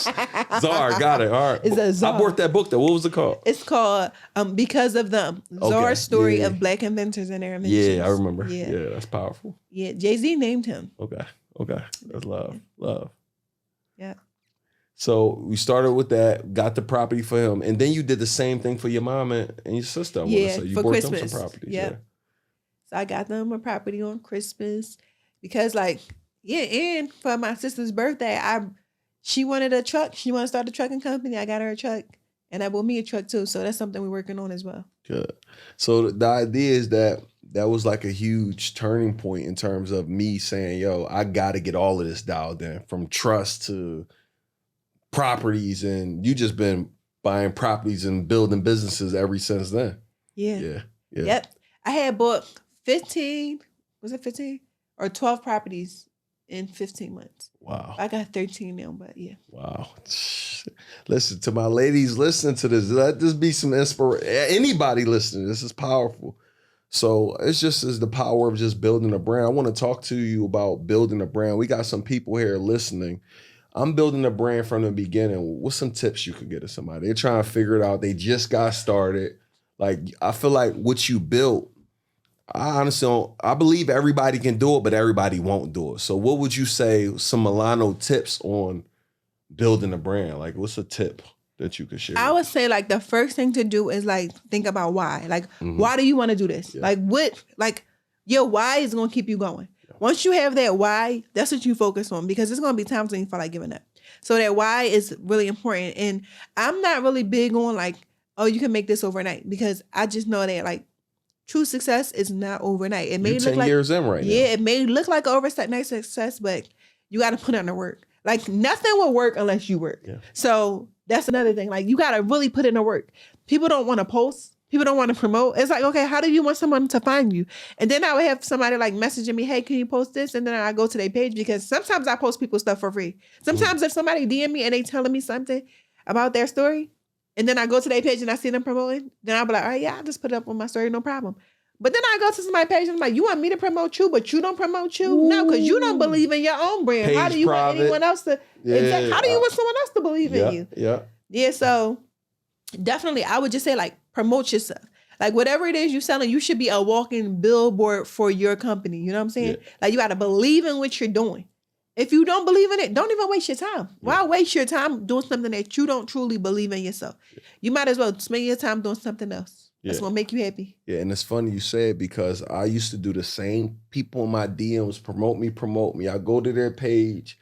Czar. Got it. All right. It's a Czar. I bought that book though. What was it called? It's called Because of Them. Czar's story of Black inventors and their inventions. Yeah, I remember. Yeah, that's powerful. Yeah, Jay-Z named him. Okay. That's love. Yeah. So we started with that, got the property for him, and then you did the same thing for your mom and your sister. Yeah, you for bought Christmas. them some properties. Yeah. So I got them a property on Christmas because, like, and for my sister's birthday, she wanted a truck. She wanted to start a trucking company. I got her a truck, and I bought me a truck too. So that's something we're working on as well. Good. So the idea is that was like a huge turning point in terms of me saying, yo, I got to get all of this dialed in, from trust to properties, and you just been buying properties and building businesses ever since then. Yeah. Yep. I had bought 15 or 12 properties in 15 months. Wow. I got 13 now, but yeah. Wow. Listen to my ladies, listen to this. Let this be some inspiration. Anybody listening, this is powerful. So it's just the power of just building a brand. I want to talk to you about building a brand. We got some people here listening. I'm building a brand from the beginning. What's some tips you could get to somebody? They're trying to figure it out. They just got started. Like, I feel like what you built, I honestly don't, I believe everybody can do it, but everybody won't do it. So what would you say some Milano tips on building a brand? Like, what's a tip that you could share? I would say, like, the first thing to do is, like, think about why. Like, why do you want to do this? Yeah. Like, your why is going to keep you going. Yeah. Once you have that why, that's what you focus on, because there's going to be times when you feel like giving up. So that why is really important. And I'm not really big on, like, oh, you can make this overnight, because I just know that, like, true success is not overnight. It may You're look 10 like years in right now. Yeah, it may look like overnight success, but you got to put in the work. Like, nothing will work unless you work. Yeah. So that's another thing. Like, you got to really put in the work. People don't want to post. People don't want to promote. It's like, okay, how do you want someone to find you? And then I would have somebody like messaging me, hey, can you post this? And then I go to their page, because sometimes I post people's stuff for free. Sometimes if somebody DM me and they telling me something about their story, and then I go to their page and I see them promoting, then I'll be like, all right, yeah, I'll just put it up on my story, no problem. But then I go to somebody's page and I'm like, you want me to promote you, but you don't promote you? Ooh. No, because you don't believe in your own brand. Page how do you private. Want anyone else to? Yeah, exactly, how do you want someone else to believe in you? Yeah. So definitely, I would just say, like, promote yourself. Like, whatever it is you're selling, you should be a walking billboard for your company. You know what I'm saying? Yeah. Like, you got to believe in what you're doing. If you don't believe in it, don't even waste your time. Why waste your time doing something that you don't truly believe in yourself? You might as well spend your time doing something else. That's gonna make you happy. Yeah, and it's funny you say it, because I used to do the same. People in my DMs promote me. I go to their page,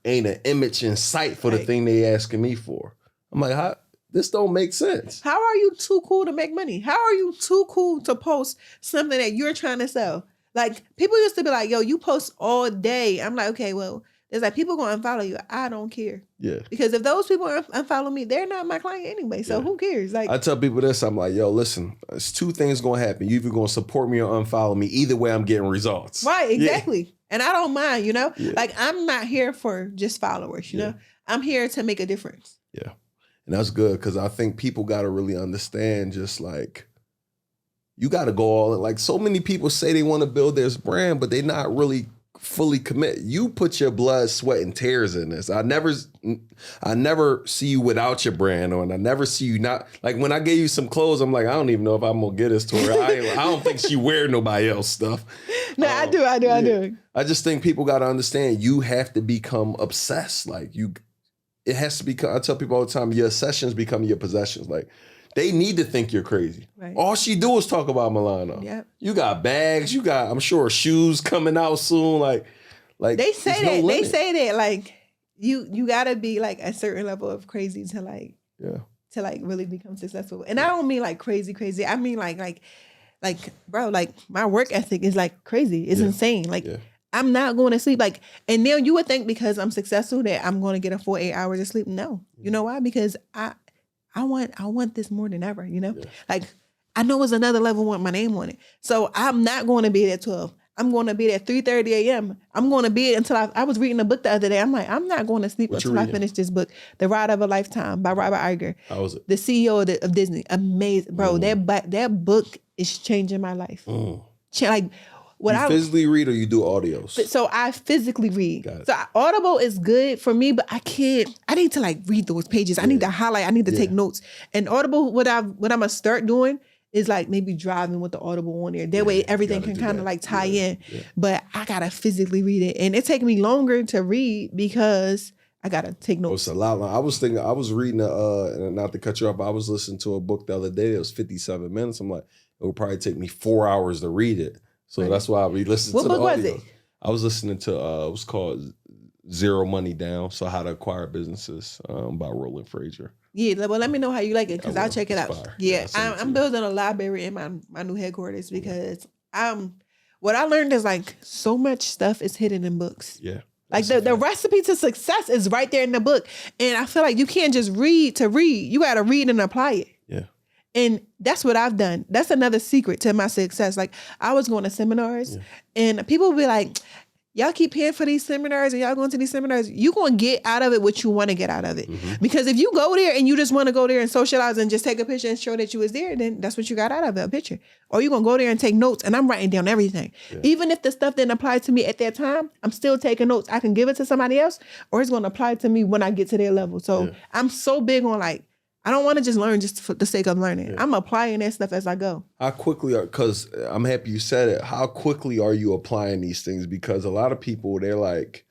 ain't an image in sight for the thing they asking me for. I'm like, this don't make sense. How are you too cool to make money? How are you too cool to post something that you're trying to sell? Like, people used to be like, yo, you post all day. I'm like, okay, well, there's like people going to unfollow you. I don't care. Yeah. Because if those people unfollow me, they're not my client anyway. So who cares? Like, I tell people this, I'm like, yo, listen, it's two things going to happen. You either going to support me or unfollow me. Either way, I'm getting results. Right, exactly. Yeah. And I don't mind, you know? Yeah. Like, I'm not here for just followers, you know? I'm here to make a difference. Yeah. And that's good, because I think people got to really understand, just like, you got to go all in. Like, so many people say they want to build this brand, but they not really fully commit. You put your blood, sweat, and tears in this. I never see you without your brand on. I never see you not. Like, when I gave you some clothes, I'm like, I don't even know if I'm going to get this to her. I don't think she wear nobody else stuff. No, I do. I just think people got to understand, you have to become obsessed. Like, it has to become, I tell people all the time, your sessions become your possessions. Like, they need to think you're crazy. Right. All she do is talk about Milano. Yep. You got bags. You got, I'm sure, shoes coming out soon. Like they say that. They say that, like, you gotta be like a certain level of crazy to like really become successful. And I don't mean like crazy. I mean like bro, like, my work ethic is like crazy. It's insane. Like, I'm not going to sleep. Like, and now you would think because I'm successful that I'm going to get a full 8 hours of sleep. No, you know why? Because I want this more than ever, you know? Yeah. Like, I know it's another level with my name on it. So I'm not going to be at 12. I'm going to be at 3:30 a.m. I'm going to be until I was reading a book the other day. I'm like, I'm not going to sleep until I finish this book, The Ride of a Lifetime by Robert Iger. How was it? The CEO of Disney. Amazing. Bro, that book is changing my life. Like, what you physically read or you do audios? So I physically read. Got it. So Audible is good for me, but I need to like read those pages. I need to highlight. I need to take notes. And Audible, what I'm gonna start doing is like maybe driving with the Audible on there. That way everything can kind of like tie in. Yeah. But I gotta physically read it. And it takes me longer to read because I gotta take notes. It's a lot long. I was reading not to cut you off, but I was listening to a book the other day. It was 57 minutes. I'm like, it would probably take me 4 hours to read it. So that's why we listened to the audio. What book was it? I was listening to it was called Zero Money Down. So How to Acquire Businesses by Roland Frazier. Yeah, well, let me know how you like it because I'll check it out. Fire. Yeah, I'm building a library in my new headquarters because what I learned is like so much stuff is hidden in books. Yeah. Like the recipe to success is right there in the book. And I feel like you can't just read to read. You got to read and apply it. Yeah. And that's what I've done. That's another secret to my success. Like I was going to seminars and people would be like, y'all keep paying for these seminars and y'all going to these seminars. You're going to get out of it what you want to get out of it. Mm-hmm. Because if you go there and you just want to go there and socialize and just take a picture and show that you was there, then that's what you got out of it, a picture. Or you're going to go there and take notes and I'm writing down everything. Yeah. Even if the stuff didn't apply to me at that time, I'm still taking notes. I can give it to somebody else or it's going to apply to me when I get to their level. So I'm so big on like, I don't want to just learn just for the sake of learning. Yeah. I'm applying that stuff as I go. How quickly because I'm happy you said it. How quickly are you applying these things? Because a lot of people, they're like,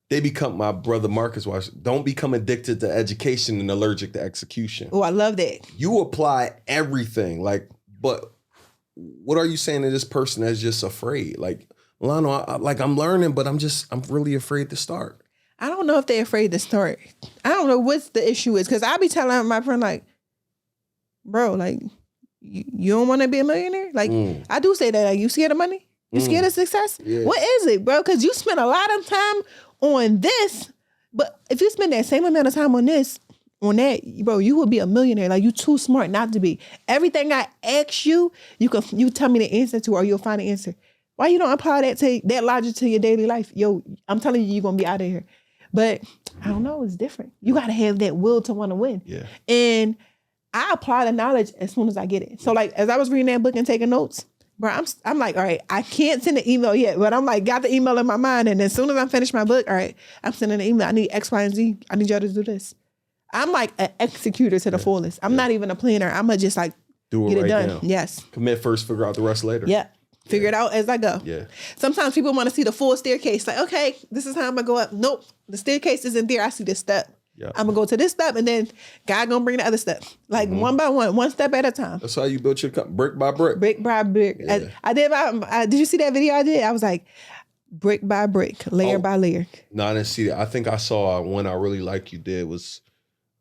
they become, my brother Marcus watch, don't become addicted to education and allergic to execution. Oh, I love that. You apply everything. Like, but what are you saying to this person that's just afraid? Like, Milano, I'm learning, but I'm really afraid to start. I don't know if they're afraid to start. I don't know what the issue is. Because I be telling my friend, like, bro, like, you don't want to be a millionaire? Like, I do say that. Like, you scared of money? You scared of success? Yeah. What is it, bro? Because you spend a lot of time on this. But if you spend that same amount of time on this, on that, bro, you will be a millionaire. Like, you too smart not to be. Everything I ask you, you tell me the answer to, or you'll find the answer. Why you don't apply that logic to your daily life? Yo, I'm telling you, you're going to be out of here. But I don't know, it's different. You got to have that will to want to win. Yeah. And I apply the knowledge as soon as I get it. So like, as I was reading that book and taking notes, bro, I'm like, all right, I can't send an email yet, but I'm like, got the email in my mind. And as soon as I finish my book, all right, I'm sending an email. I need X, Y, and Z. I need y'all to do this. I'm like an executor to the fullest. I'm not even a planner. I'm going to just like do get it right done. now. Yes. Commit first, figure out the rest later. Yeah. Figure it out as I go. Yeah. Sometimes people want to see the full staircase. Like, okay, this is how I'm going to go up. Nope. The staircase isn't there. I see this step. Yeah. I'm going to go to this step and then God going to bring the other step. Like one by one step at a time. That's how you build your company, brick by brick. Brick by brick. Yeah. Did you see that video I did? I was like, brick by brick, layer by layer. No, I didn't see that. I think I saw one I really like you did was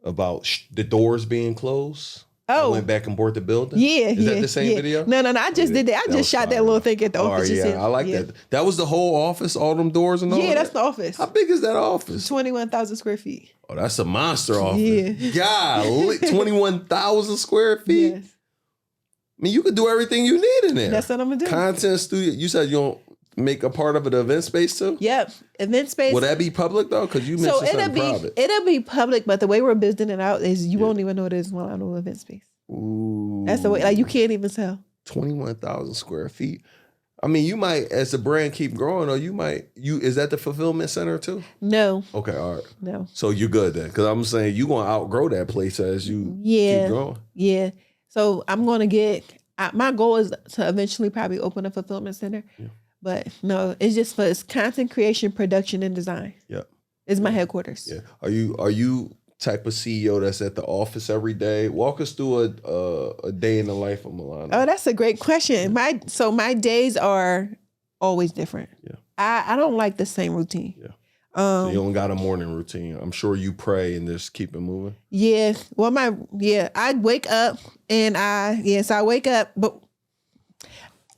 about the doors being closed. I went back and bought the building. Yeah, Is that the same video? No. I just did that. I just shot that little thing at the office. I like that. That was the whole office, all them doors and all that? Yeah, that's the office. How big is that office? 21,000 square feet. Oh, that's a monster office. Yeah. Golly, 21,000 square feet? Yes. I mean, you could do everything you need in there. That's what I'm going to do. Content studio. You said you don't make a part of it an event space too? Yep. Event space. Will that be public though? Because you mentioned something private. It'll be public, but the way we're building it out is you won't even know it is Milano event space. Ooh. That's the way, like you can't even tell. 21,000 square feet. I mean, you might, as the brand keep growing, or is that the fulfillment center too? No. Okay, all right. No. So you're good then. Because I'm saying you're going to outgrow that place as you keep growing. Yeah. So I'm going to my goal is to eventually probably open a fulfillment center. Yeah. But no, it's content creation, production, and design. Yeah. It's my headquarters. Yeah. Are you type of CEO that's at the office every day? Walk us through a day in the life of Milano. Oh, that's a great question. My days are always different. Yeah. I don't like the same routine. Yeah. So you don't got a morning routine. I'm sure you pray and just keep it moving. Yeah. Well, I wake up and I wake up, but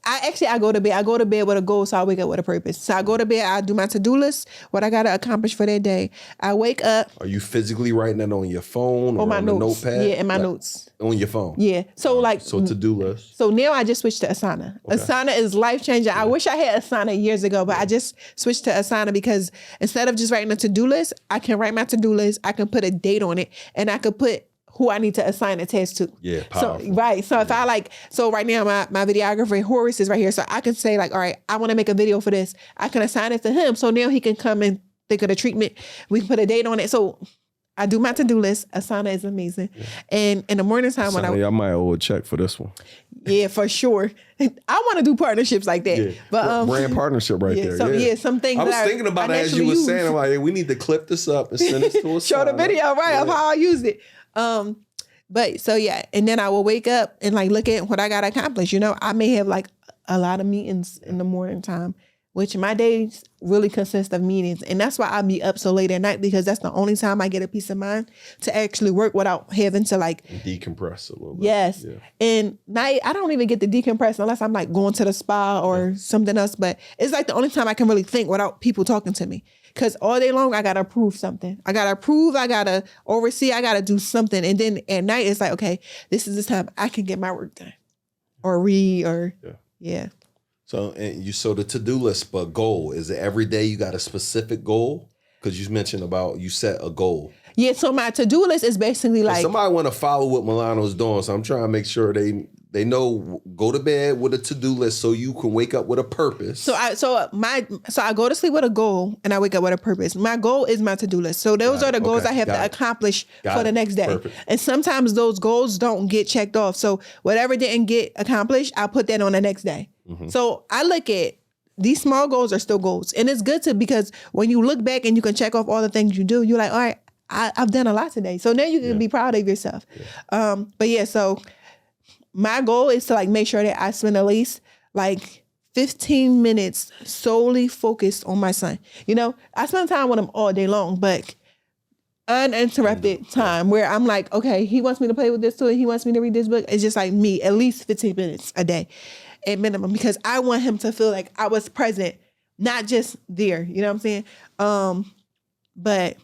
I go to bed. I go to bed with a goal, so I wake up with a purpose. So I go to bed, I do my to-do list, what I gotta accomplish for that day. I wake up. Are you physically writing that on your phone or on my on notes. a notepad? Yeah, in my notes. On your phone. Yeah. So So to-do list. So now I just switched to Asana. Okay. Asana is life-changing. I wish I had Asana years ago, but I just switched to Asana because instead of just writing a to-do list, I can write my to-do list, I can put a date on it, and I could put who I need to assign a task to. Yeah, powerful. So, right. So if I so right now my videographer, Horace, is right here. So I can say all right, I want to make a video for this. I can assign it to him. So now he can come and think of the treatment. We can put a date on it. So I do my to-do list. Asana is amazing. Yeah. And in the morning time I might owe a check for this one. Yeah, for sure. I want to do partnerships like that. Yeah. But brand partnership right there. So, some things I was thinking about it as you were saying. I'm like, hey, we need to clip this up and send this to us. Show the video, right, of how I used it. But so and then I will wake up and look at what I got accomplished. I may have a lot of meetings in the morning time, which my days really consist of meetings. And that's why I'll be up so late at night, because that's the only time I get a peace of mind to actually work without having to decompress a little bit. Yes. Yeah. And night, I don't even get to decompress unless I'm going to the spa or something else. But it's the only time I can really think without people talking to me. Because all day long, I got to approve something. I got to approve, I got to oversee, I got to do something. And then at night, it's okay, this is the time I can get my work done or read or, yeah. So the to-do list, but goal, is it every day you got a specific goal? Because you mentioned about you set a goal. Yeah, so my to-do list is basically somebody want to follow what Milano's doing, so I'm trying to make sure they know, go to bed with a to-do list so you can wake up with a purpose. So I go to sleep with a goal and I wake up with a purpose. My goal is my to-do list. So those are the goals I have to accomplish for the next day. Perfect. And sometimes those goals don't get checked off. So whatever didn't get accomplished, I'll put that on the next day. Mm-hmm. So I look at these small goals are still goals. And it's good because when you look back and you can check off all the things you do, you're like, all right, I've done a lot today. So now you can be proud of yourself. Yeah. So my goal is to make sure that I spend at least 15 minutes solely focused on my son. I spend time with him all day long, but uninterrupted time where I'm okay, he wants me to play with this toy, he wants me to read this book. It's just me, at least 15 minutes a day at minimum, because I want him to feel like I was present, not just there. You know what I'm saying? But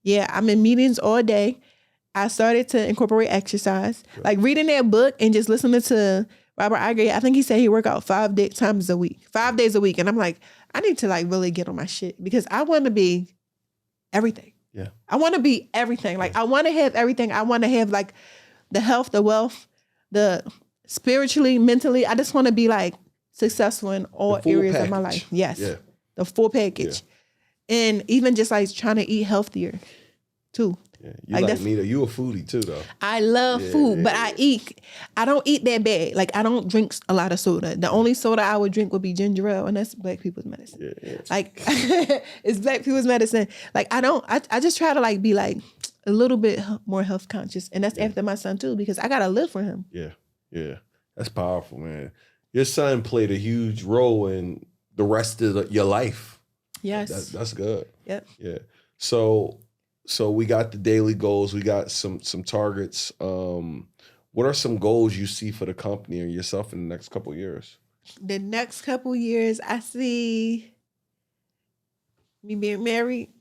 yeah, I'm in meetings all day. I started to incorporate exercise, reading that book and just listening to Robert Iger. I think he said he work out 5 days a week. And I'm I need to really get on my shit because I want to be everything. Yeah. I want to be everything. I want to have everything. I want to have the health, the wealth, the spiritually, mentally. I just want to be successful in all areas of my life. Yes. Yeah. The full package. Yeah. And even just trying to eat healthier too. Yeah, you me though. You a foodie too though. I love food, but I don't eat that bad. I don't drink a lot of soda. The only soda I would drink would be ginger ale, and that's Black people's medicine. Yeah. It's Black people's medicine. I just try to be a little bit more health conscious, and that's after my son too, because I gotta live for him. Yeah. Yeah. That's powerful, man. Your son played a huge role in the rest of your life. Yes. That's good. Yep. Yeah. So we got the daily goals. We got some targets. What are some goals you see for the company and yourself in the next couple of years? The next couple of years, I see me being married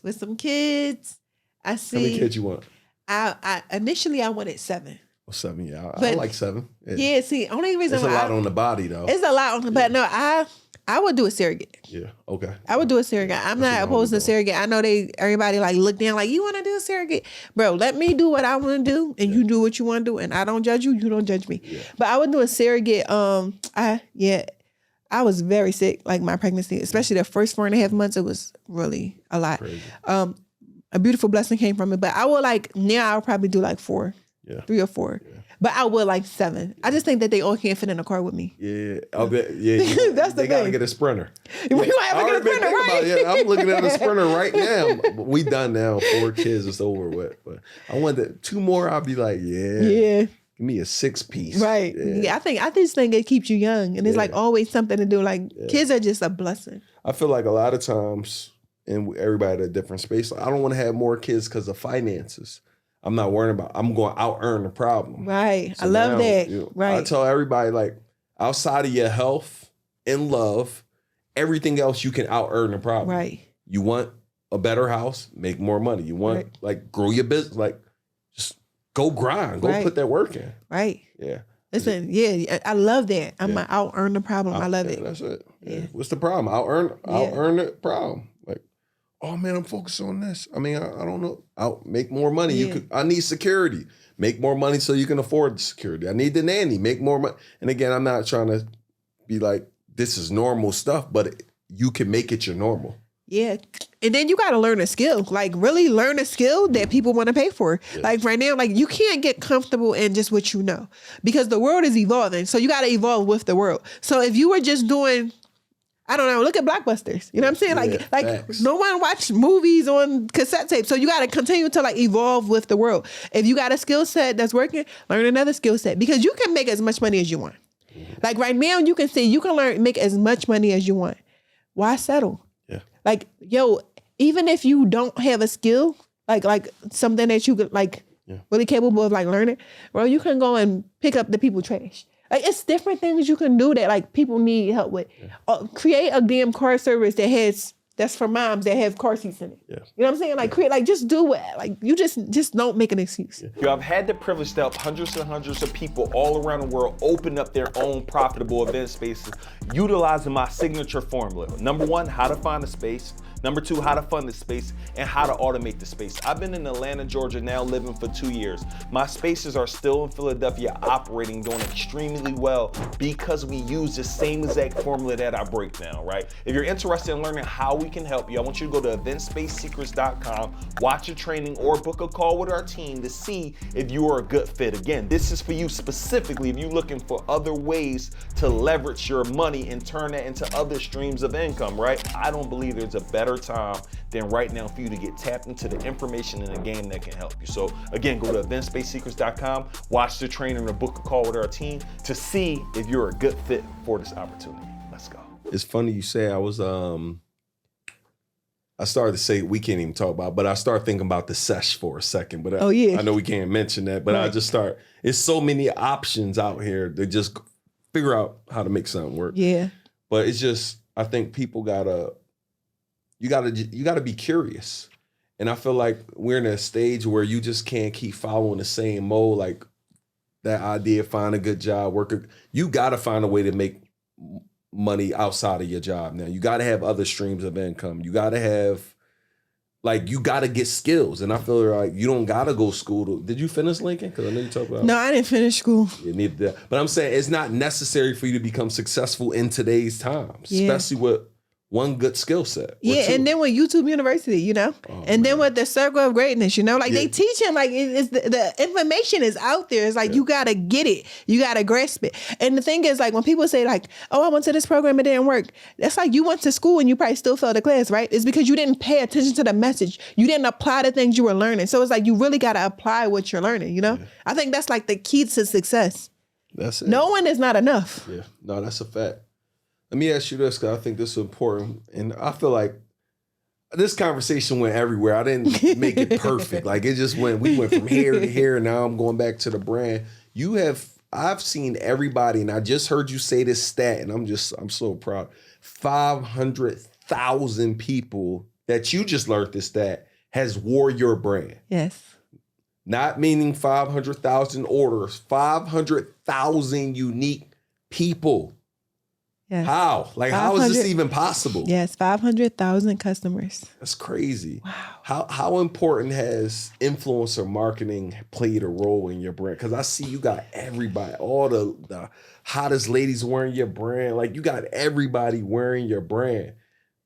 with some kids. I see. How many kids you want? I initially I wanted 7. Well, 7, yeah. I like 7. Yeah, see, only reason it's a lot on the body though. It's a lot on the body. No, I would do a surrogate. Yeah. Okay. I would do a surrogate. I'm not opposed to surrogate. I know everybody look down you want to do a surrogate, bro. Let me do what I want to do, and you do what you want to do, and I don't judge you. You don't judge me. Yeah. But I would do a surrogate. I was very sick, my pregnancy, especially the first 4.5 months. It was really a lot. Crazy. A beautiful blessing came from it, but I would now I'll probably do 4. Yeah. 3 or 4. Yeah. But I would 7. I just think that they all can't fit in a car with me. Yeah. I'll bet. Yeah. That's the thing. They got to get a Sprinter. We might have to get a Sprinter, right? I'm looking at a Sprinter right now. We done now. 4 kids, it's over with. But I want 2 more. I'll be yeah. Give me a 6-piece. Right. Yeah. I just think it keeps you young. And it's always something to do. Kids are just a blessing. I feel a lot of times, and everybody at a different space, I don't want to have more kids because of finances. I'm not worrying about. I'm going to out earn the problem. Right. So I love that. Right. I tell everybody outside of your health and love, everything else you can out earn the problem. Right. You want a better house, make more money. You want like grow your business, like just go grind, go put that work in. Right. Yeah. Listen, I love that. I'm gonna out earn the problem. I love it. That's it. Yeah. What's the problem? Out earn the problem. Like, oh man, I'm focused on this. I mean, I don't know. I'll make more money. I need security. Make more money so you can afford the security. I need the nanny. Make more money. And again, I'm not trying to be like, this is normal stuff, but you can make it your normal. Yeah. And then you got to learn a skill, like really learn a skill that people want to pay for. Yeah. Like right now, like you can't get comfortable in just what you know because the world is evolving. So you got to evolve with the world. So if you were just doing, I don't know, look at Blockbusters. You know what I'm saying? Like facts. No one watched movies on cassette tape. So you got to continue to like evolve with the world. If you got a skill set that's working, learn another skill set because you can make as much money as you want. Like right now, you can say you can make as much money as you want. Why settle? Yeah. Like, yo, even if you don't have a skill, like something that you could really capable of like learning, bro, you can go and pick up the people trash. Like it's different things you can do that like people need help with. Yeah. Create a damn car service that's for moms that have car seats in it. Yeah. You know what I'm saying? Like create, like just do it. Like you just don't make an excuse. Yeah. Yo, I've had the privilege to help hundreds and hundreds of people all around the world open up their own profitable event spaces utilizing my signature formula. Number one, how to find a space. Number two, how to fund the space and how to automate the space. I've been in Atlanta, Georgia now living for 2 years. My spaces are still in Philadelphia operating, doing extremely well because we use the same exact formula that I break down, right? If you're interested in learning how we can help you, I want you to go to eventsspacesecrets.com, watch a training or book a call with our team to see if you are a good fit. Again, this is for you specifically if you're looking for other ways to leverage your money and turn that into other streams of income, right? I don't believe there's a better time than right now for you to get tapped into the information in the game that can help you. So again, go to eventsspacesecrets.com, watch the training or book a call with our team to see if you're a good fit for this opportunity. Let's go. It's funny you say I started to say we can't even talk about, but I started thinking about the sesh for a second. But I know we can't mention that, but I just start, it's so many options out here to just figure out how to make something work. Yeah. But it's just, I think people you gotta be curious. And I feel like we're in a stage where you just can't keep following the same mode, like that idea, find a good job, you gotta find a way to make money outside of your job now. You gotta have other streams of income. You gotta get skills. And I feel like you don't gotta go school did you finish Lincoln? Because I know you talk about No, I didn't finish school. You need that. But I'm saying it's not necessary for you to become successful in today's times, especially with one good skill set. Yeah, and then with YouTube University, you know, then with the Circle of Greatness, you know, like they teaching, like it's the information is out there. It's like you gotta get it, you gotta grasp it. And the thing is, like when people say, like, "Oh, I went to this program, it didn't work," that's like you went to school and you probably still failed the class, right? It's because you didn't pay attention to the message. You didn't apply the things you were learning. So it's like you really gotta apply what you're learning. You know, I think that's like the key to success. That's it. Knowing is not enough. Yeah, no, that's a fact. Let me ask you this, because I think this is important. And I feel like this conversation went everywhere. I didn't make it perfect. Like it just we went from here to here, and now I'm going back to the brand. I've seen everybody, and I just heard you say this stat, and I'm so proud. 500,000 people that you just learned this stat has wore your brand. Yes. Not meaning 500,000 orders, 500,000 unique people. Yes. How? Like, how is this even possible? Yes, 500,000 customers. That's crazy. Wow. How important has influencer marketing played a role in your brand? Because I see you got everybody, all the hottest ladies wearing your brand. Like, you got everybody wearing your brand.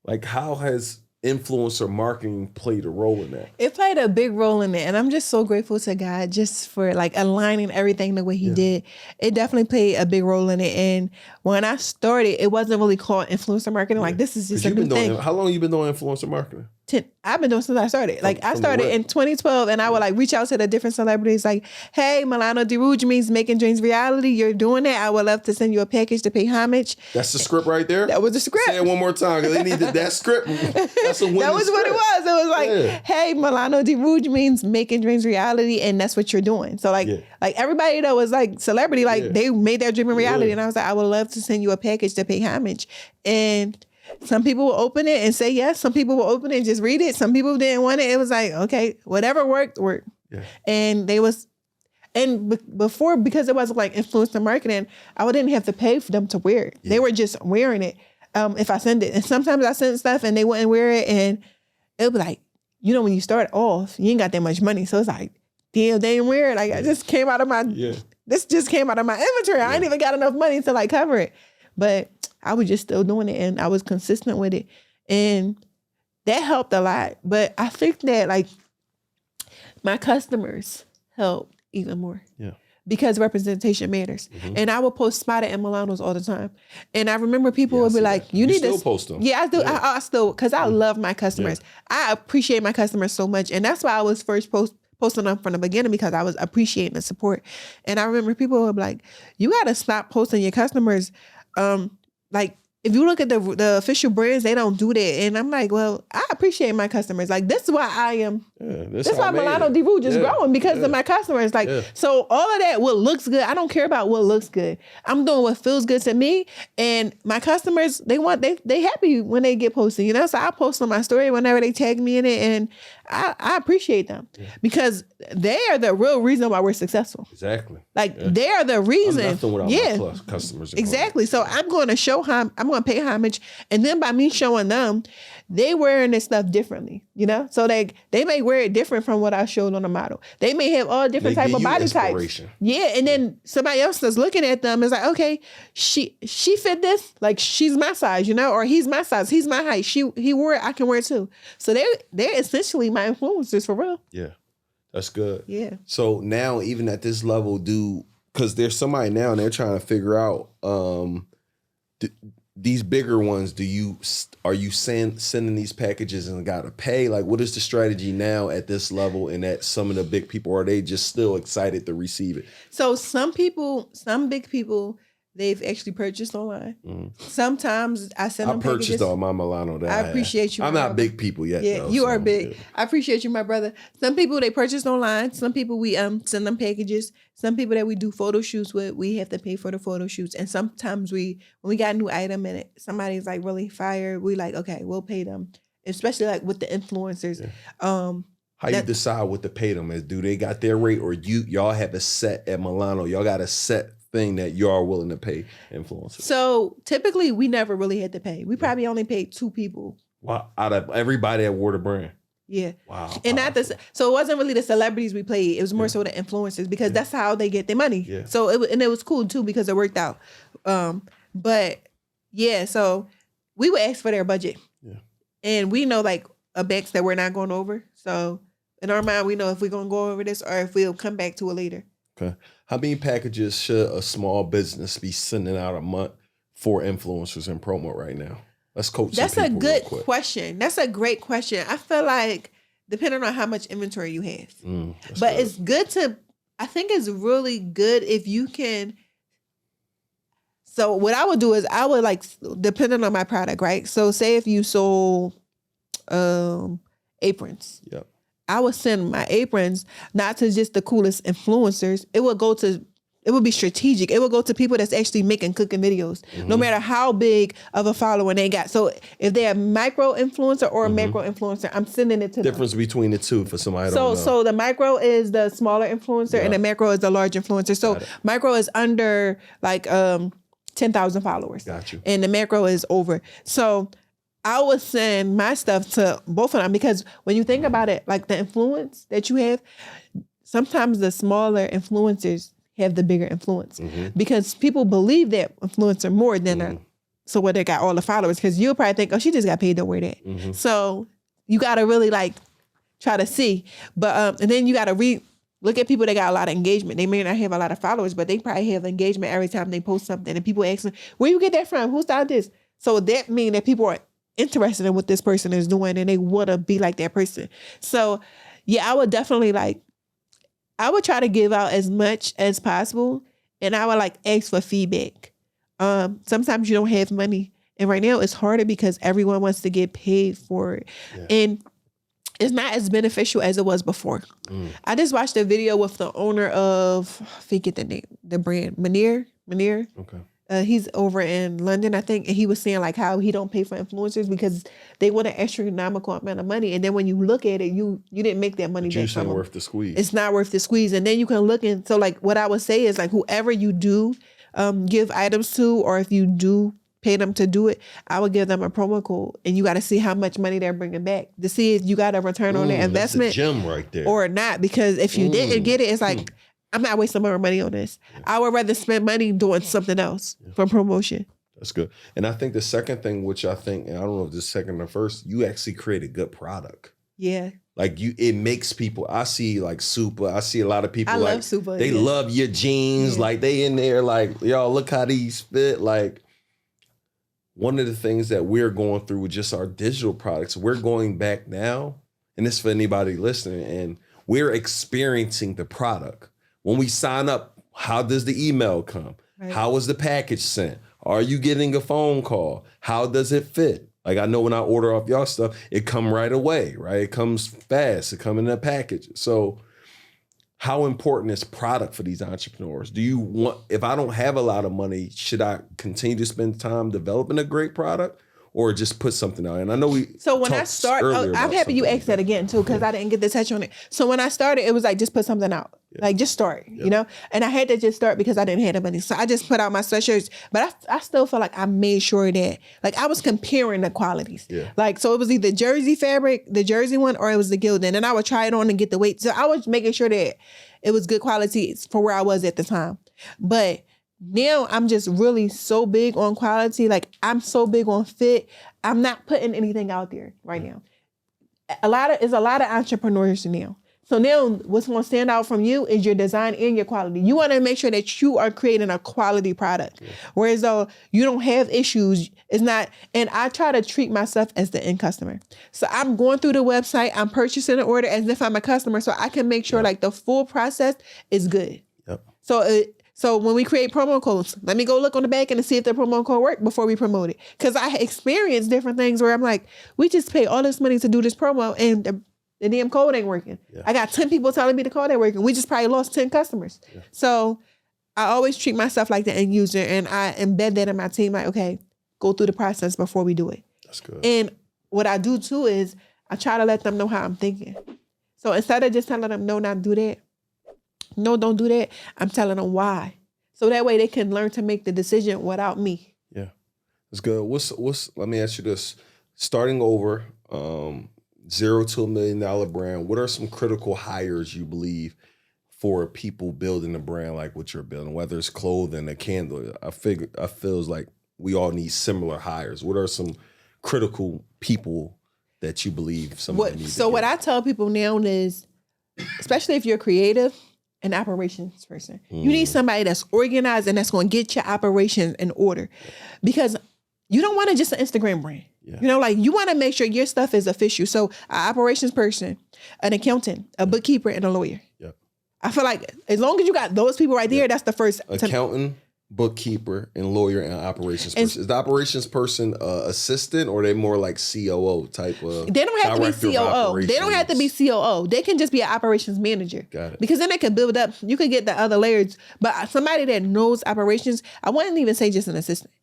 Like, how has influencer marketing played a role in that? It played a big role in it, and I'm just so grateful to God just for like aligning everything the way He did. It definitely played a big role in it. And when I started, it wasn't really called influencer marketing. Like this is just a new thing. How long have you been doing influencer marketing? I've been doing since I started. Like I from the started rip. in 2012 and I would like reach out to the different celebrities like, hey, Milano de Rouge means making dreams reality. You're doing that. I would love to send you a package to pay homage. That's the script right there? That was the script. Say it one more time because they needed that script. That's a winning That was what it was. It was like, Yeah. hey, Milano de Rouge means making dreams reality, and that's what you're doing. So like, like everybody that was like celebrity, like they made their dream a reality, and I was like, I would love to send you a package to pay homage, and some people will open it and say yes. Some people will open it and just read it. Some people didn't want it. It was like, okay, whatever worked. Yeah. And before, because it wasn't like influencer marketing, I didn't have to pay for them to wear it. They were just wearing it if I send it. And sometimes I send stuff and they wouldn't wear it. And it'll be like, you know, when you start off, you ain't got that much money. So it's like, damn, they didn't wear it. Like I just came out of my, this just came out of my inventory. I ain't even got enough money to like cover it. But I was just still doing it and I was consistent with it. And that helped a lot. But I think that like my customers helped even more. Yeah. Because representation matters. Mm-hmm. And I would post Spotted and Milanos all the time. And I remember people would be like, you need to still post them. Yeah, I do. Yeah. I still, because I love my customers. Yeah. I appreciate my customers so much. And that's why I was first posting them from the beginning, because I was appreciating the support. And I remember people would be like, you got to stop posting your customers. Like if you look at the official brands, they don't do that. And I'm like, well, I appreciate my customers. Like this is why I am. Yeah, that's why Milano de Rouge is growing, because of my customers. Like so, all of that, what looks good, I don't care about what looks good. I'm doing what feels good to me, and my customers, they happy when they get posted. You know, so I post on my story whenever they tag me in it, and I appreciate them because they are the real reason why we're successful. Exactly. Like they are the reason. I'm nothing without my customers. Exactly. So I'm going to show I'm going to pay homage, and then by me showing them, they wearing this stuff differently. You know, so they may wear it different from what I showed on the model. They may have all different type of body types. Yeah, and then somebody else that's looking at them is like, okay, she fit this, like she's my size, you know, or he's my size, he's my height. He wore it, I can wear it too. So they're essentially my influencers for real. Yeah, that's good. Yeah. So now, even at this level, because there's somebody now and they're trying to figure out these bigger ones, are you sending these packages and got to pay? Like, what is the strategy now at this level and at some of the big people? Are they just still excited to receive it? So some big people, they've actually purchased online. Mm-hmm. Sometimes I send them packages. I purchased all my Milano. I appreciate you. I'm not big people yet. Yeah, though, you are big. Yeah. I appreciate you, my brother. Some people, they purchase online. Some people, we send them packages. Some people that we do photo shoots with, we have to pay for the photo shoots. And sometimes when we got a new item and somebody's like really fire, we like, okay, we'll pay them. Especially like with the influencers. Yeah. How you decide what to pay them? Do they got their rate, or y'all have a set at Milano? Y'all got a set thing that you are willing to pay influencers? So typically we never really had to pay. We probably only paid 2 people. Wow, out of everybody that wore the brand. Yeah. Wow. And so it wasn't really the celebrities we played. It was more so the influencers, because that's how they get their money. Yeah. So it was cool too, because it worked out. But yeah, so we would ask for their budget. Yeah. And we know like a banks that we're not going over. So in our mind, we know if we're going to go over this or if we'll come back to it later. Okay. How many packages should a small business be sending out a month for influencers and promo right now? Let's coach. That's a good question. That's a great question. I feel like depending on how much inventory you have, but it's good to. I think it's really good if you can. So what I would do is I would like, depending on my product, right? So say if you sold aprons. Yep. I would send my aprons not to just the coolest influencers. It would be strategic. It would go to people that's actually making cooking videos, no matter how big of a following they got. So if they're a micro influencer or a macro influencer, I'm sending it to them. Difference between the two for somebody who don't know. So the micro is the smaller influencer and the macro is the large influencer. So micro is under like 10,000 followers. Got you. And the macro is over. So I would send my stuff to both of them, because when you think about it, like the influence that you have, sometimes the smaller influencers have the bigger influence because people believe that influencer more than so what they got all the followers, because you'll probably think, oh, she just got paid to wear that. So you got to really like try to see, but and then you got to look at people that got a lot of engagement. They may not have a lot of followers, but they probably have engagement every time they post something, and people ask them, where you get that from? Who started this? So that means that people are interested in what this person is doing and they want to be like that person. So yeah, I would definitely I would try to give out as much as possible, and I would ask for feedback. Sometimes you don't have money, and right now it's harder because everyone wants to get paid for it. Yeah. And it's not as beneficial as it was before. I just watched a video with the owner of, I forget the name, the brand, Manier. Okay. He's over in London, I think, and he was saying how he don't pay for influencers because they want an astronomical amount of money, and then when you look at it, you didn't make that money back from them. Worth the squeeze. It's not worth the squeeze, and then you can look and so what I would say is whoever you do give items to, or if you do pay them to do it, I would give them a promo code, and you got to see how much money they're bringing back to see if you got a return on their investment, that's a gem right there, or not. Because if you didn't get it, it's I'm not wasting more money on this. Yeah. I would rather spend money doing something else for promotion. That's good. And I think the second thing, which I think, and I don't know if this is second or first, you actually create a good product. Yeah. It makes people, I see Super, I see a lot of people I love Super. They love your jeans. Yeah. They in there y'all look how these fit. One of the things that we're going through with just our digital products, we're going back now, and this is for anybody listening, and we're experiencing the product. When we sign up, how does the email come? Right. How is the package sent? Are you getting a phone call? How does it fit? I know when I order off y'all stuff, it come right away, right? It comes fast. It come in a package. So how important is product for these entrepreneurs? If I don't have a lot of money, should I continue to spend time developing a great product? Or just put something out. And I know when I start, I'm happy you asked that again too, because I didn't get to touch on it. So when I started, it was just put something out. Yeah. Just start, And I had to just start because I didn't have the money. So I just put out my sweatshirts. But I still feel I made sure that, I was comparing the qualities. Yeah. So it was either jersey fabric, the jersey one, or it was the gilding. And I would try it on and get the weight. So I was making sure that it was good quality for where I was at the time. But now I'm just really so big on quality. I'm so big on fit. I'm not putting anything out there right now. A lot of entrepreneurs now. So now what's going to stand out from you is your design and your quality. You want to make sure that you are creating a quality product. Yeah. Whereas though you don't have issues, it's not, and I try to treat myself as the end customer. So I'm going through the website, I'm purchasing an order as if I'm a customer, so I can make sure the full process is good. Yep. So when we create promo codes, let me go look on the back end and see if the promo code worked before we promote it. Because I experienced different things where I'm we just pay all this money to do this promo and the damn code ain't working. Yeah. I got 10 people telling me the code ain't working. We just probably lost 10 customers. Yeah. So I always treat myself like the end user, and I embed that in my team. Okay, go through the process before we do it. That's good. And what I do too is I try to let them know how I'm thinking. So instead of just telling them, no, not do that. No, don't do that. I'm telling them why. So that way they can learn to make the decision without me. Yeah. That's good. Let me ask you this. Starting over, $0 to $1 million brand, what are some critical hires you believe for people building a brand like what you're building, whether it's clothing, a candle? I feels like we all need similar hires. What are some critical people that you believe somebody needs? So what I tell people now is, especially if you're creative, an operations person. You need somebody that's organized and that's going to get your operations in order, because you don't want to just an Instagram brand. Yeah. You want to make sure your stuff is official. So an operations person, an accountant, a bookkeeper, and a lawyer. Yep. I feel like as long as you got those people right there, that's the first. Accountant, bookkeeper, and lawyer, and operations person. Is the operations person assistant, or are they more like COO type of? They don't have to be COO. They don't have to be COO. They can just be an operations manager. Got it. Because then they can build up. You could get the other layers, but somebody that knows operations. I wouldn't even say just an assistant.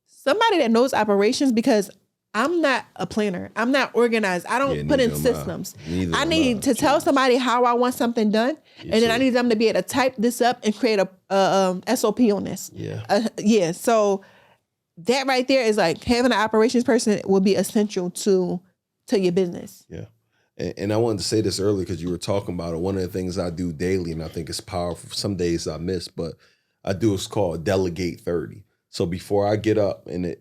Somebody that knows operations, because I'm not a planner. I'm not organized. I don't put in systems. I need to tell somebody how I want something done. And then I need them to be able to type this up and create a SOP on this. Yeah. So that right there is having an operations person will be essential to your business. Yeah. And I wanted to say this earlier because you were talking about it. One of the things I do daily, and I think it's powerful. Some days I miss, but I do what's called Delegate 30. So before I get up and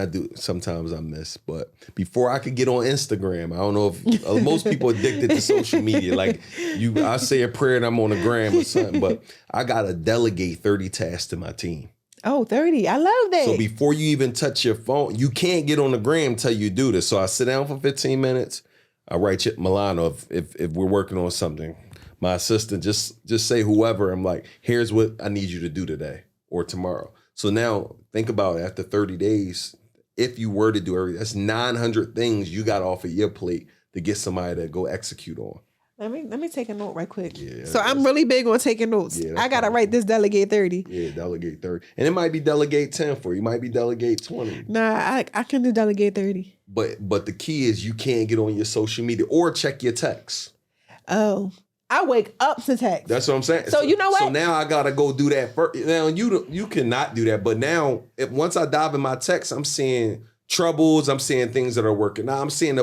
I do, sometimes I miss, but before I could get on Instagram, I don't know if most people addicted to social media. I say a prayer and I'm on the gram or something, but I got to delegate 30 tasks to my team. Oh, 30. I love that. So before you even touch your phone, you can't get on the gram until you do this. So I sit down for 15 minutes. I write you Milano if we're working on something. My assistant, just say whoever, I'm like, here's what I need you to do today or tomorrow. So now think about it, after 30 days, if you were to do everything, that's 900 things you got off of your plate to get somebody to go execute on. Let me take a note right quick. Yeah, so I'm really big on taking notes. Yeah, I gotta write this delegate 30. Yeah, delegate 30. And it might be delegate 10 for you. It might be delegate 20. Nah, I can do delegate 30. But the key is you can't get on your social media or check your texts. Oh, I wake up to text. That's what I'm saying. So you know what? So now I gotta go do that first. Now you cannot do that. But now, once I dive in my text, I'm seeing troubles. I'm seeing things that are working. Now I'm seeing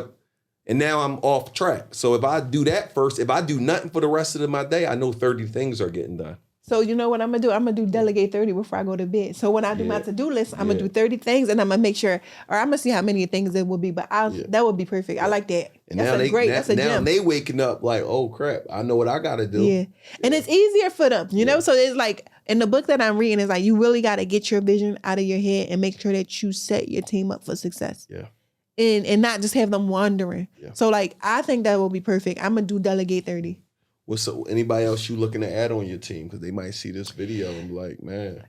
and now I'm off track. So if I do that first, if I do nothing for the rest of my day, I know 30 things are getting done. So you know what I'm gonna do? I'm gonna do delegate 30 before I go to bed. So when I do my to-do list, I'm gonna do 30 things, and I'm gonna make sure, or I'm gonna see how many things it will be. But that would be perfect. I like that. And that's a now gem. they waking up like, oh crap, I know what I gotta do. Yeah, and it's easier for them, you know. So it's like in the book that I'm reading, it's like you really got to get your vision out of your head and make sure that you set your team up for success. Yeah. And not just have them wandering. Yeah. So like I think that will be perfect. I'm gonna do delegate 30. So anybody else you looking to add on your team? Because they might see this video and be like, man.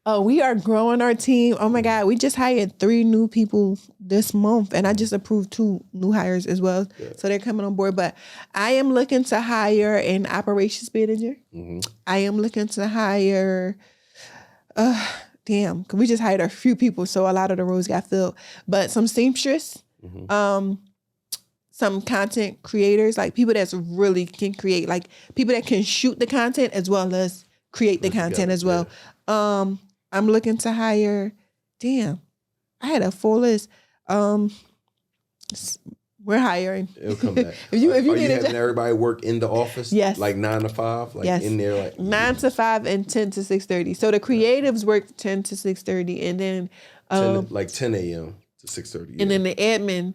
Oh, we are growing our team. Oh my God, we just hired 3 new people this month, and I just approved 2 new hires as well. Yeah. So they're coming on board. But I am looking to hire an operations manager. Mm-hmm. I am looking to hire cause we just hired a few people, so a lot of the roles got filled. But some seamstress, some content creators, like people that's really can create, like people that can shoot the content as well as create the content as well. Yeah. I'm looking to hire. I had a full list. We're hiring. It'll come back. if you are need you having everybody work in the office? Yes. Like 9 to 5? Like yes. in there like 9 to 5 and 10 to 6:30. So the creatives work 10 to 6:30, and then 10 a.m. to 6:30. Yeah. And then the admin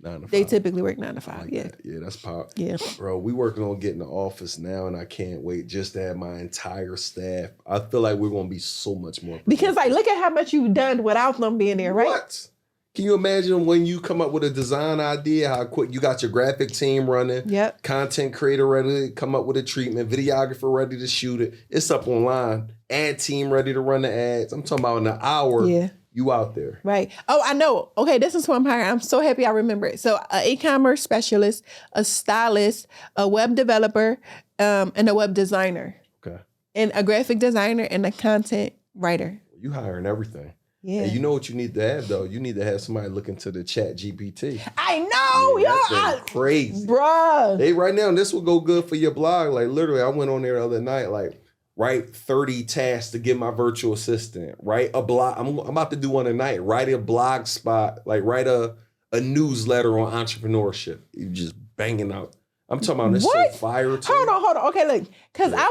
9 to 5. They typically work 9 to 5. Like that. Yeah, that's powerful. Yeah. Bro, we working on getting the office now, and I can't wait just to have my entire staff. I feel like we're gonna be so much more productive. Because like look at how much you've done without them being there, right? What? Can you imagine when you come up with a design idea, how quick you got your graphic team running, content creator ready to come up with a treatment, videographer ready to shoot it. It's up online, ad team ready to run the ads. I'm talking about in an hour, you out there. Right. Oh, I know. Okay, this is who I'm hiring. I'm so happy I remember it. So an e-commerce specialist, a stylist, a web developer, and a web designer. Okay. And a graphic designer and a content writer. You hiring everything. Yeah. And you know what you need to have, though? You need to have somebody look into the chat GPT. I know, that's crazy. Bruh. Right now, this will go good for your blog. Like, literally, I went on there the other night, like, write 30 tasks to get my virtual assistant. Write a blog. I'm about to do one tonight. Write a blog spot. Like, write a newsletter on entrepreneurship. You just banging out. I'm talking about this so fire too. Hold on. Okay, look. Because I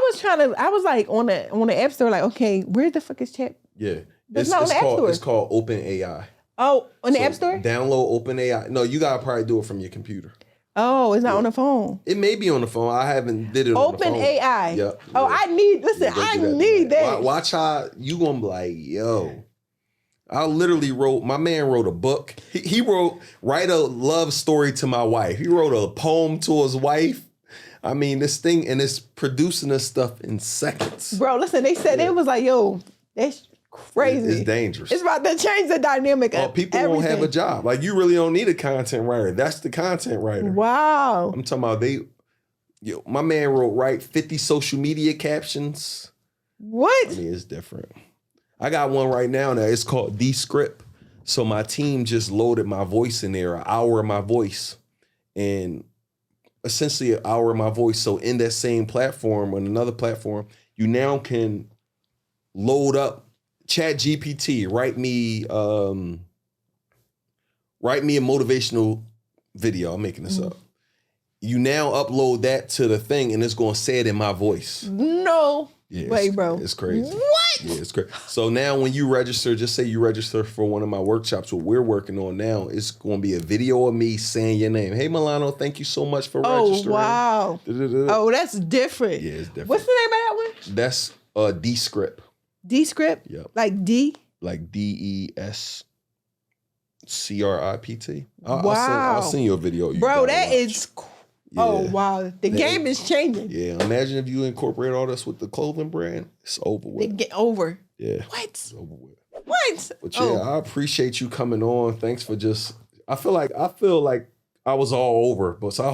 was like on the App Store, like, okay, where the fuck is chat? Yeah. It's not on the App Store. It's called OpenAI. Oh, on the App Store? Download OpenAI. No, you gotta probably do it from your computer. Oh, it's not on the phone. It may be on the phone. I haven't did it on the phone. OpenAI. Yep. Oh, I need that. Watch how you gonna be like, yo. I literally my man wrote a book. He write a love story to my wife. He wrote a poem to his wife. I mean, this thing, and it's producing this stuff in seconds. Bro, listen, they said it was like, yo, that's crazy. It's dangerous. It's about to change the dynamic of people everything. won't have a job. Like, you really don't need a content writer. That's the content writer. Wow. I'm talking about my man write 50 social media captions. What? I mean, it's different. I got one right now that it's called Descript. So my team just loaded my voice in there, an hour of my voice. And essentially an hour of my voice. So in that same platform, on another platform, you now can load up Chat GPT, write me a motivational video. I'm making this up. You now upload that to the thing and it's going to say it in my voice. No. Yeah, wait, bro. It's crazy. What? Yeah, it's crazy. So now when you register, just say you register for one of my workshops, what we're working on now, it's going to be a video of me saying your name. Hey, Milano, thank you so much for registering. Oh, wow. Oh, that's different. Yeah, it's different. What's the name of that one? That's Descript. Descript? Yep. Like D? Like DESCRIPT. Wow. I'll send you a video. You Bro, gotta that watch. is... Oh, Yeah. wow. The game is changing. Yeah, imagine if you incorporate all this with the clothing brand. It's over with. They get over. Yeah. What? It's over with. What? But yeah, I appreciate you coming on. Thanks for just. I feel like I was all over, but so I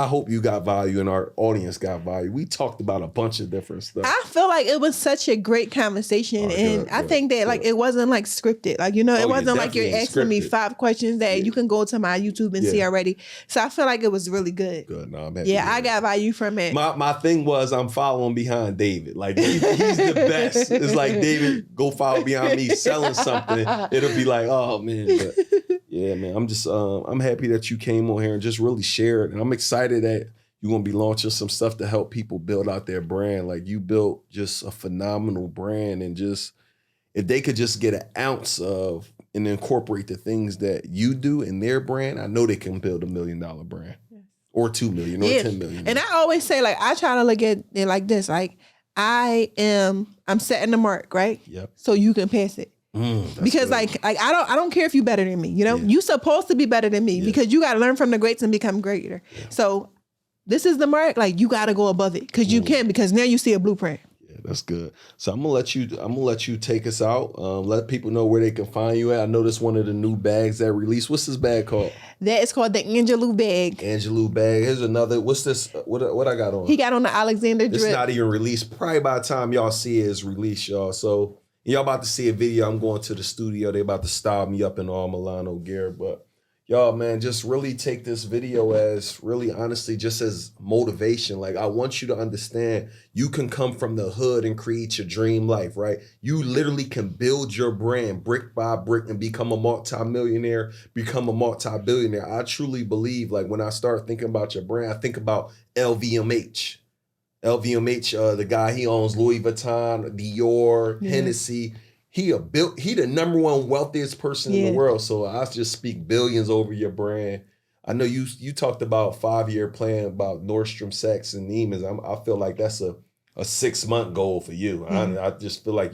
hope you got value and our audience got value. We talked about a bunch of different stuff. I feel like it was such a great conversation, and I think that like it wasn't like scripted, like it wasn't like you're asking me 5 questions that you can go to my YouTube and see already. So I feel like it was really good. Good, no, I'm happy. Yeah, I got value from it. My thing was I'm following behind David. Like he's the best. It's like David, go follow behind me selling something. It'll be like, oh man. But yeah, man. I'm just I'm happy that you came on here and just really shared. And I'm excited that you're gonna be launching some stuff to help people build out their brand. Like you built just a phenomenal brand, and just if they could just get an ounce of and incorporate the things that you do in their brand, I know they can build $1 million brand. Or 2 million or 10 million. And I always say, like, I try to look at it like this. Like, I'm setting the mark, right? Yep. So you can pass it. Because good. like I don't care if you're better than me, you supposed to be better than me because you got to learn from the greats and become greater. Yeah. So this is the mark, like you got to go above it because you can, because now you see a blueprint. Yeah, that's good. So I'm gonna let you take us out. Let people know where they can find you at. I know this one of the new bags that released. What's this bag called? That is called the Angelou bag. Angelou bag. Here's another. What's this? What I got on? He got on the Alexander drip. It's not even released. Probably by the time y'all see it, it's released, y'all. So y'all about to see a video. I'm going to the studio. They about to style me up in all Milano gear. But y'all, man, just really take this video as really honestly just as motivation. Like I want you to understand you can come from the hood and create your dream life, right? You literally can build your brand brick by brick and become a multi-millionaire, become a multi-billionaire. I truly believe, like when I start thinking about your brand, I think about LVMH. LVMH, the guy, he owns Louis Vuitton, Dior, Hennessy. He the #1 wealthiest person in the world. So I just speak billions over your brand. I know you talked about 5-year plan about Nordstrom, Saks, and Neiman's. I feel like that's a 6-month goal for you. I just feel like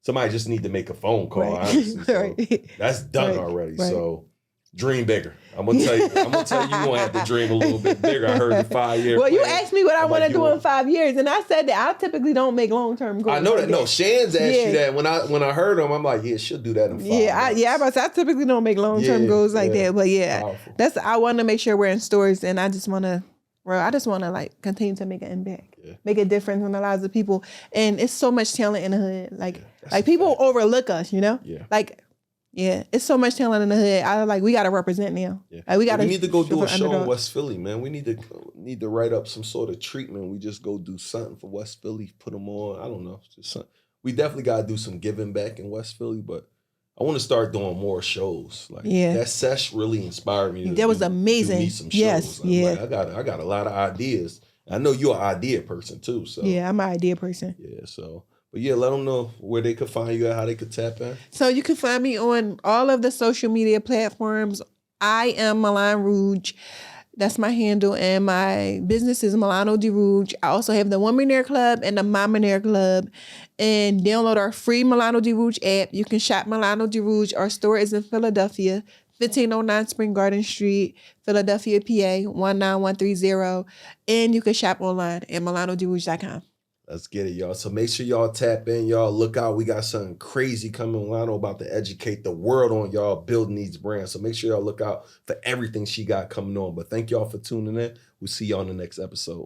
somebody just need to make a phone call. Right. Honestly. So Right. That's done already. Right. So dream bigger. I'm gonna tell you you're gonna have to dream a little bit bigger. I heard the 5-year Well, plan. you asked me what I want to do in 5 5 years, and I said that I typically don't make long-term goals. I know that. No, Shan's asked you Yeah. that. When I heard him, I'm like, yeah, she'll do that in 5 months. I typically don't make long-term goals like that, but Powerful. I want to make sure we're in stores, and I just want to like continue to make an impact, make a difference in the lives of people, and it's so much talent in the hood. Like people overlook us, Yeah. Like. Yeah, it's so much talent in the hood. We gotta represent now. Yeah. Like, we need to go do a show underdog. in West Philly, man. We need to write up some sort of treatment. We just go do something for West Philly, put them on. I don't know, just something. We definitely gotta do some giving back in West Philly, but I want to start doing more shows. Like that sesh really inspired me. That was amazing. Do me some shows. Yes, Like, I got a lot of ideas. I know you're an idea person too. So yeah, I'm an idea person. Yeah, so. But yeah, let them know where they could find you at, how they could tap in. So you can find me on all of the social media platforms. I am Milan Rouge. That's my handle. And my business is Milano di Rouge. I also have the Womenaire Club and the Momanaire Club. And download our free Milano di Rouge app. You can shop Milano di Rouge. Our store is in Philadelphia, 1509 Spring Garden Street, Philadelphia, PA, 19130. And you can shop online at milanodirouge.com. Let's get it, y'all. So make sure y'all tap in, y'all. Look out. We got something crazy coming. Milano about to educate the world on y'all building these brands. So make sure y'all look out for everything she got coming on. But thank y'all for tuning in. We'll see y'all in the next episode.